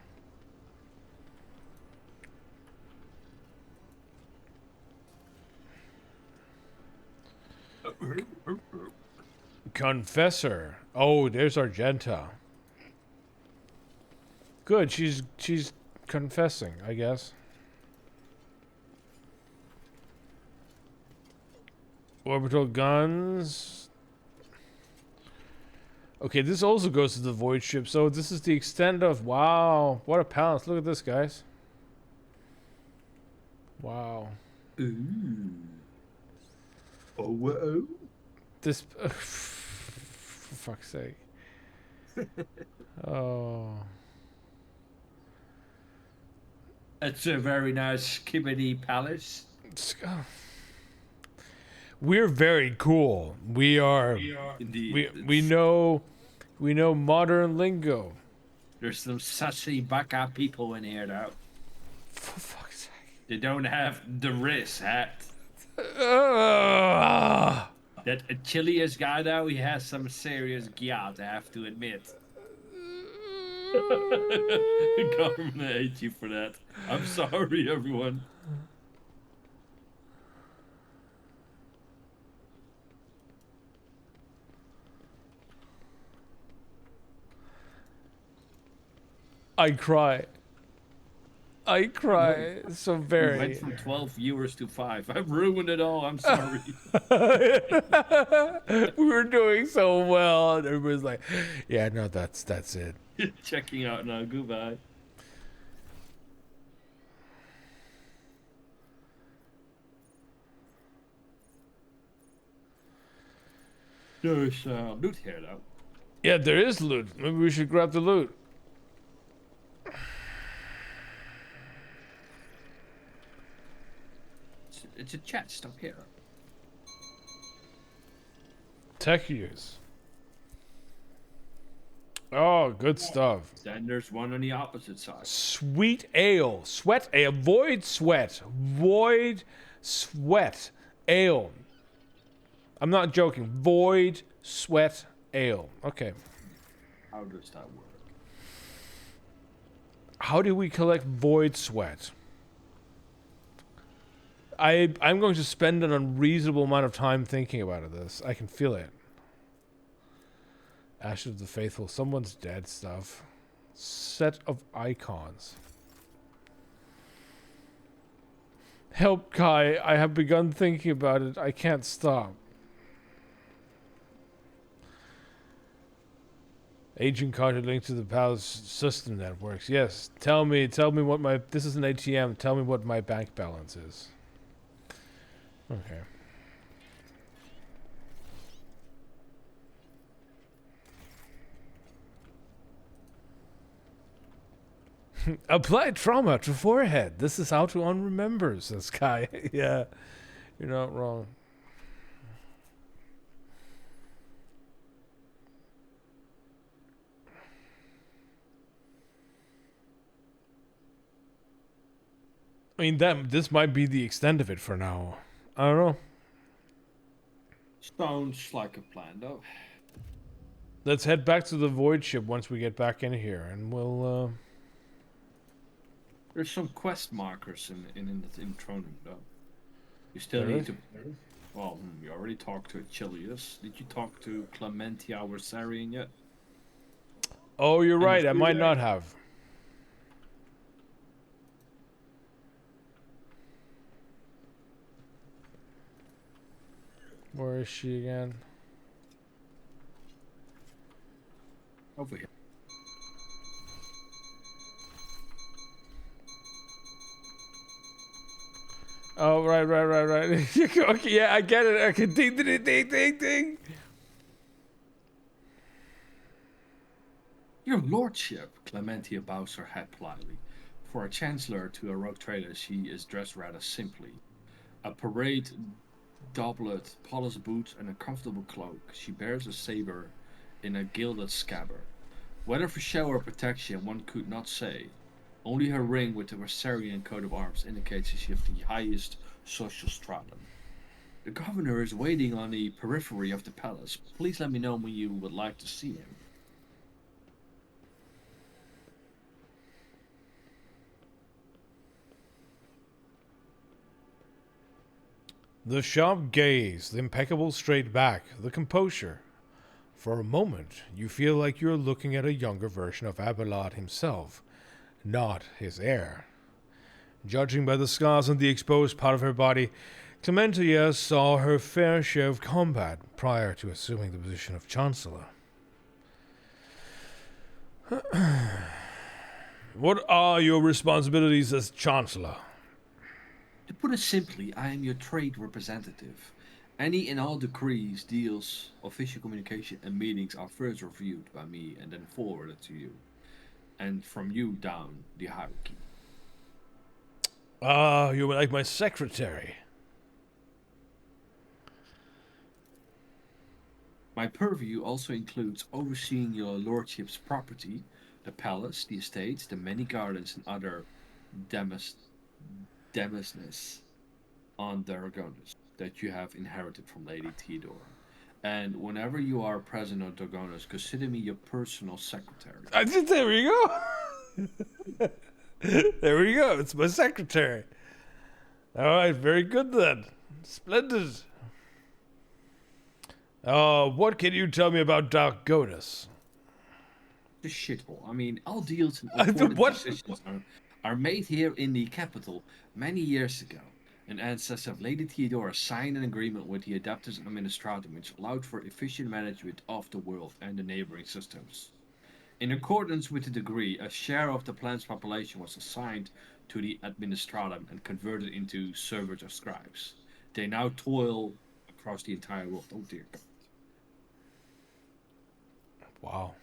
Confessor. Oh, there's Argenta. Good. She's confessing, I guess. Orbital guns. Okay, this also goes to the void ship. So this is the extent of wow. What a balance! Look at this, guys. Wow. Ooh. Oh. This. For fuck's sake. Oh. It's a very nice skibbity palace. We're very cool. We are. Indeed. We know modern lingo. There's some sassy baka people in here now. For fuck's sake. They don't have the wrist hat. That Achilles guy now, he has some serious gyat, I have to admit. The government hates you for that. I'm sorry, everyone. I cry so We very. went from 12 viewers to 5. I've ruined it all. I'm sorry. We were doing so well, and everybody's like, "Yeah, no, that's it." Checking out now. Goodbye. There's loot here, though. Yeah, there is loot. Maybe we should grab the loot. It's a chest up here. Tech use. Oh, good stuff. Then there's one on the opposite side. Sweet ale. Sweat ale. Void sweat. Void sweat ale. I'm not joking. Void sweat ale. Okay. How does that work? How do we collect void sweat? I'm going to spend an unreasonable amount of time thinking about this. I can feel it. Ashes of the Faithful. Someone's dead stuff. Set of icons. Help, Kai. I have begun thinking about it. I can't stop. Agent card linked to the palace system networks. Yes. Tell me what my... This is an ATM. Tell me what my bank balance is. Okay. Apply trauma to forehead. This is how to unremember, says Kai. Yeah, you're not wrong. I mean, this might be the extent of it for now. I don't know. Sounds like a plan, though. Let's head back to the void ship once we get back in here, and we'll. There's some quest markers in Tronim, though. You still There need is? to. Well, you already talked to Achilles. Did you talk to Clementia or Sarian yet? Oh, you're right. I through might there. not have. Where is she again? Over here. Oh, right. Okay, yeah, I get it. Okay, ding. Your lordship, Clementia bows her head politely. For a chancellor to a rogue trader, she is dressed rather simply. A parade doublet, polished boots, and a comfortable cloak. She bears a saber in a gilded scabbard. Whether for show or protection, one could not say. Only her ring with the Versarian coat of arms indicates she is of the highest social stratum. The governor is waiting on the periphery of the palace. Please let me know when you would like to see him. The sharp gaze, the impeccable straight back, the composure. For a moment, you feel like you're looking at a younger version of Abelard himself, not his heir. Judging by the scars on the exposed part of her body, Clementia saw her fair share of combat prior to assuming the position of Chancellor. What are your responsibilities as Chancellor? To put it simply, I am your trade representative. Any and all decrees, deals, official communication, and meetings are first reviewed by me and then forwarded to you. And from you down the hierarchy. Ah, you were like my secretary. My purview also includes overseeing your lordship's property, the palace, the estates, the many gardens, and other demesnes on Dargonus that you have inherited from Lady Theodora. And whenever you are present on Dargonus, consider me your personal secretary. There we go. There we go. It's my secretary. All right, very good then. Splendid. What can you tell me about Dargonus? The shithole. I mean, all deals and important decisions are made here in the capital many years ago. An ancestor of Lady Theodora signed an agreement with the Adeptus Administratum which allowed for efficient management of the world and the neighboring systems. In accordance with the decree, a share of the planet's population was assigned to the Administratum and converted into servers or scribes. They now toil across the entire world. Oh dear God. Wow.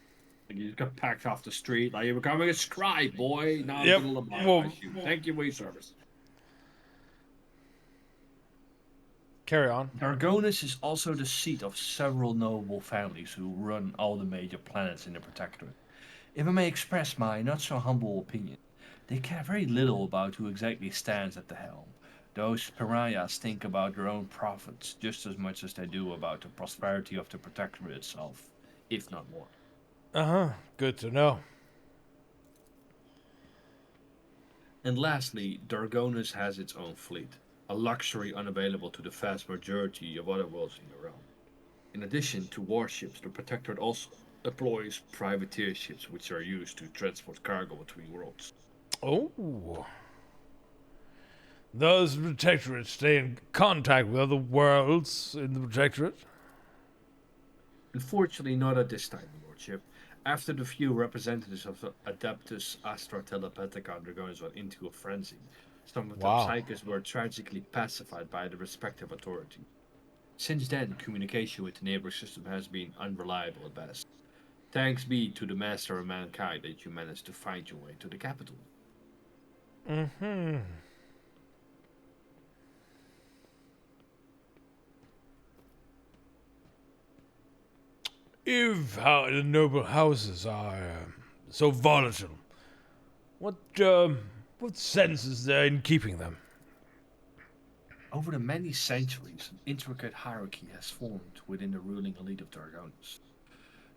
Like you just got packed off the street. Like you're becoming a scribe, boy. Now Yep. I'm gonna Well, lobotomize you. Thank you for your service. Carry on. Dargonus is also the seat of several noble families who run all the major planets in the Protectorate. If I may express my not so humble opinion, they care very little about who exactly stands at the helm. Those pariahs think about their own profits just as much as they do about the prosperity of the Protectorate itself, if not more. Uh-huh. Good to know. And lastly, Dargonus has its own fleet, a luxury unavailable to the vast majority of other worlds in the realm. In addition to warships, the Protectorate also employs privateer ships which are used to transport cargo between worlds. Oh. Does the Protectorate stay in contact with other worlds in the Protectorate? Unfortunately, not at this time, Lordship. After the few representatives of the Adeptus Astra Telepathica Dargonus went into a frenzy, some of the psychics were tragically pacified by the respective authority. Since then, communication with the neighboring system has been unreliable at best. Thanks be to the Master of Mankind that you managed to find your way to the capital. Mm-hmm. If the noble houses are so volatile, what sense is there in keeping them? Over the many centuries, an intricate hierarchy has formed within the ruling elite of Dargonus.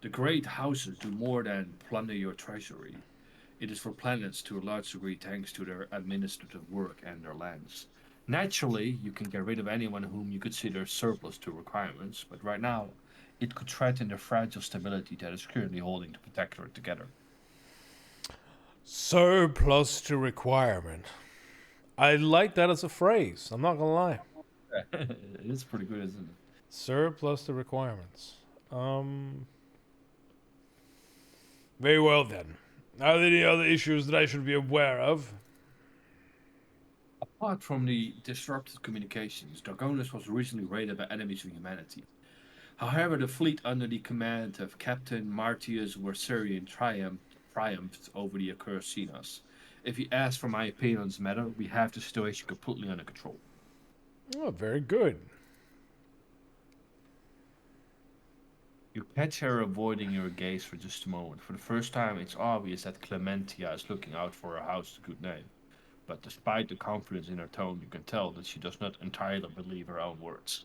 The great houses do more than plunder your treasury. It is for planets to a large degree thanks to their administrative work and their lands. Naturally, you can get rid of anyone whom you consider surplus to requirements, but right now, it could threaten the fragile stability that is currently holding the Protectorate together. Surplus to requirement. I like that as a phrase. I'm not gonna lie. It is pretty good, isn't it? Surplus to requirements. Very well then. Are there any other issues that I should be aware of? Apart from the disrupted communications, Dargonus was recently raided by enemies of humanity. However, the fleet under the command of Captain Martius Werserian triumphed over the accursed Cenas. If you ask for my opinion on this matter, we have the situation completely under control. Oh, very good. You catch her avoiding your gaze for just a moment. For the first time, it's obvious that Clementia is looking out for her house's good name. But despite the confidence in her tone, you can tell that she does not entirely believe her own words.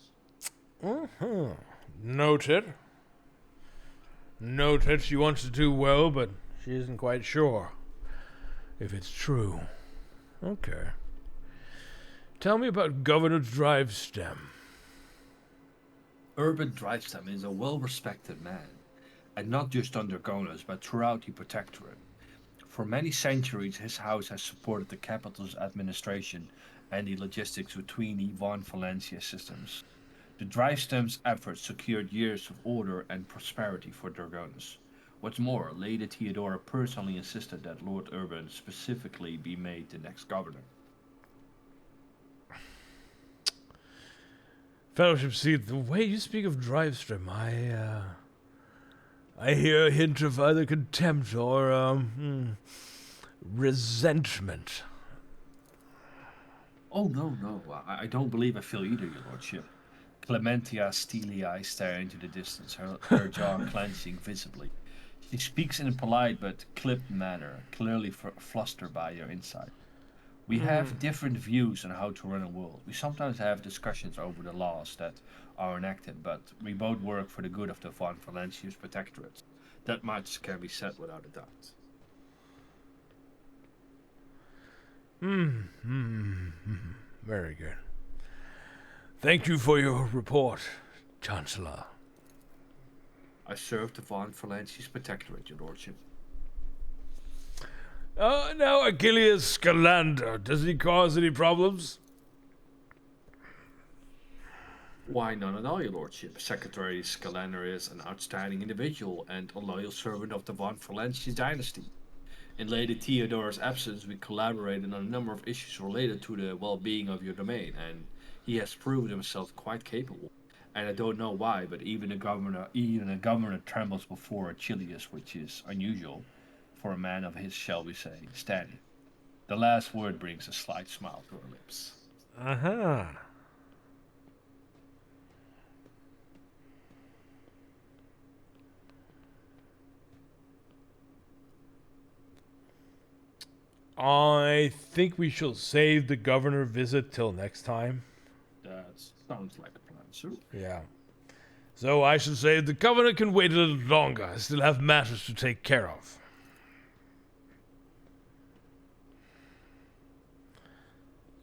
Uh-huh. Noted. Noted. She wants to do well, but she isn't quite sure if it's true. Okay. Tell me about Governor Drivestem. Urban Drivestem is a well-respected man, and not just under Dargonus, but throughout the Protectorate. For many centuries, his house has supported the capital's administration and the logistics between the Von Valencia systems. The Drivestam's efforts secured years of order and prosperity for Dragonis. What's more, Lady Theodora personally insisted that Lord Urban specifically be made the next governor. Fellowship, see, the way you speak of Drivestream, I hear a hint of either contempt or, resentment. Oh, no. I don't believe I feel either, your lordship. Clementia steely eyes stare into the distance, her jaw clenching visibly. She speaks in a polite but clipped manner, clearly flustered by your insight. We have different views on how to run a world. We sometimes have discussions over the laws that are enacted, but we both work for the good of the Von Valencia's protectorate. That much can be said without a doubt. Very good. Thank you for your report, Chancellor. I serve the Von Valencia's protectorate, your lordship. Now Achilles Scalander, does he cause any problems? Why, none at all, your lordship. Secretary Scalander is an outstanding individual and a loyal servant of the Von Valencia dynasty. In Lady Theodora's absence, we collaborated on a number of issues related to the well-being of your domain, and he has proven himself quite capable. And I don't know why, but even a governor trembles before Achilles, which is unusual for a man of his, shall we say, standing. The last word brings a slight smile to her lips. Uh-huh. I think we shall save the governor visit till next time. That sounds like a plan, sir. Yeah. So I should say the governor can wait a little longer. I still have matters to take care of.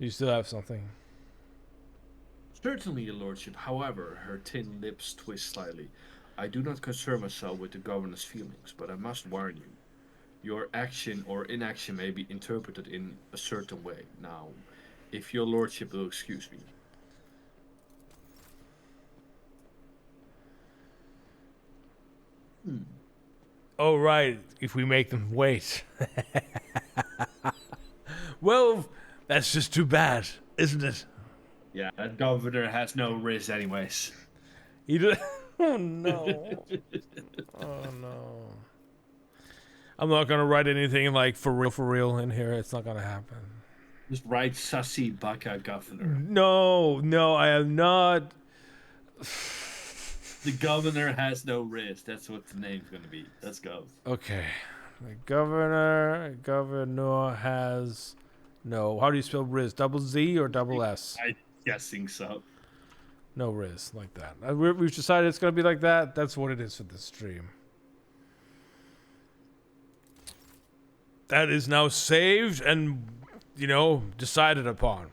You still have something? Certainly, your lordship. However, her thin lips twist slightly. I do not concern myself with the governor's feelings, but I must warn you. Your action or inaction may be interpreted in a certain way. Now, if your lordship will excuse me. Oh, right. If we make them wait. Well, that's just too bad, isn't it? Yeah, that governor has no wrist anyways. He did. Oh, no. Oh, no. I'm not going to write anything like for real in here. It's not going to happen. Just write Sussy Baka Governor. No, I am not. The governor has no wrist. That's what the name's going to be. Let's go. Okay. The governor has no. How do you spell Riz? Double Z or double S? I'm guessing so. No Riz, like that. We've decided it's going to be like that. That's what it is for this stream. That is now saved and, decided upon.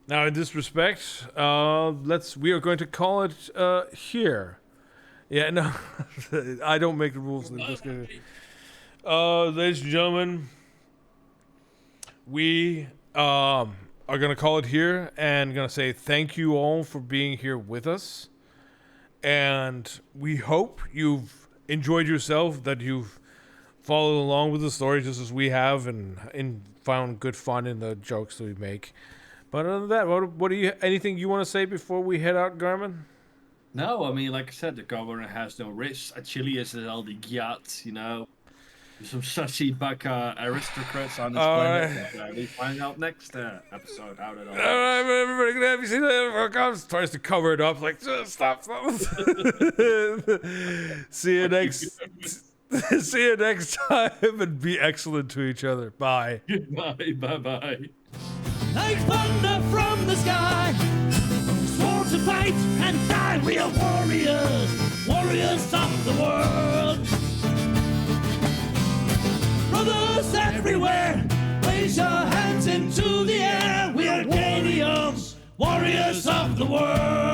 Now, in this respect, we are going to call it here. Yeah, no, I don't make the rules. Ladies and gentlemen, we are going to call it here and going to say thank you all for being here with us. And we hope you've enjoyed yourself, that you've followed along with the story just as we have and found good fun in the jokes that we make. But other than that, what do you? Anything you want to say before we head out, Garmin? No, I mean, like I said, the governor has no wrist. Achilles is all the gyat, There's some Sussy Baka aristocrats on this planet. We find out next episode how it all All right, everybody, can have you seen that? Tries to cover it up, like stop. See you next. See you next time, and be excellent to each other. Bye. Bye. Like thunder from the sky, swore to fight and die. We are warriors of the world. Brothers everywhere, raise your hands into the air. We are Arcanians, warriors of the world.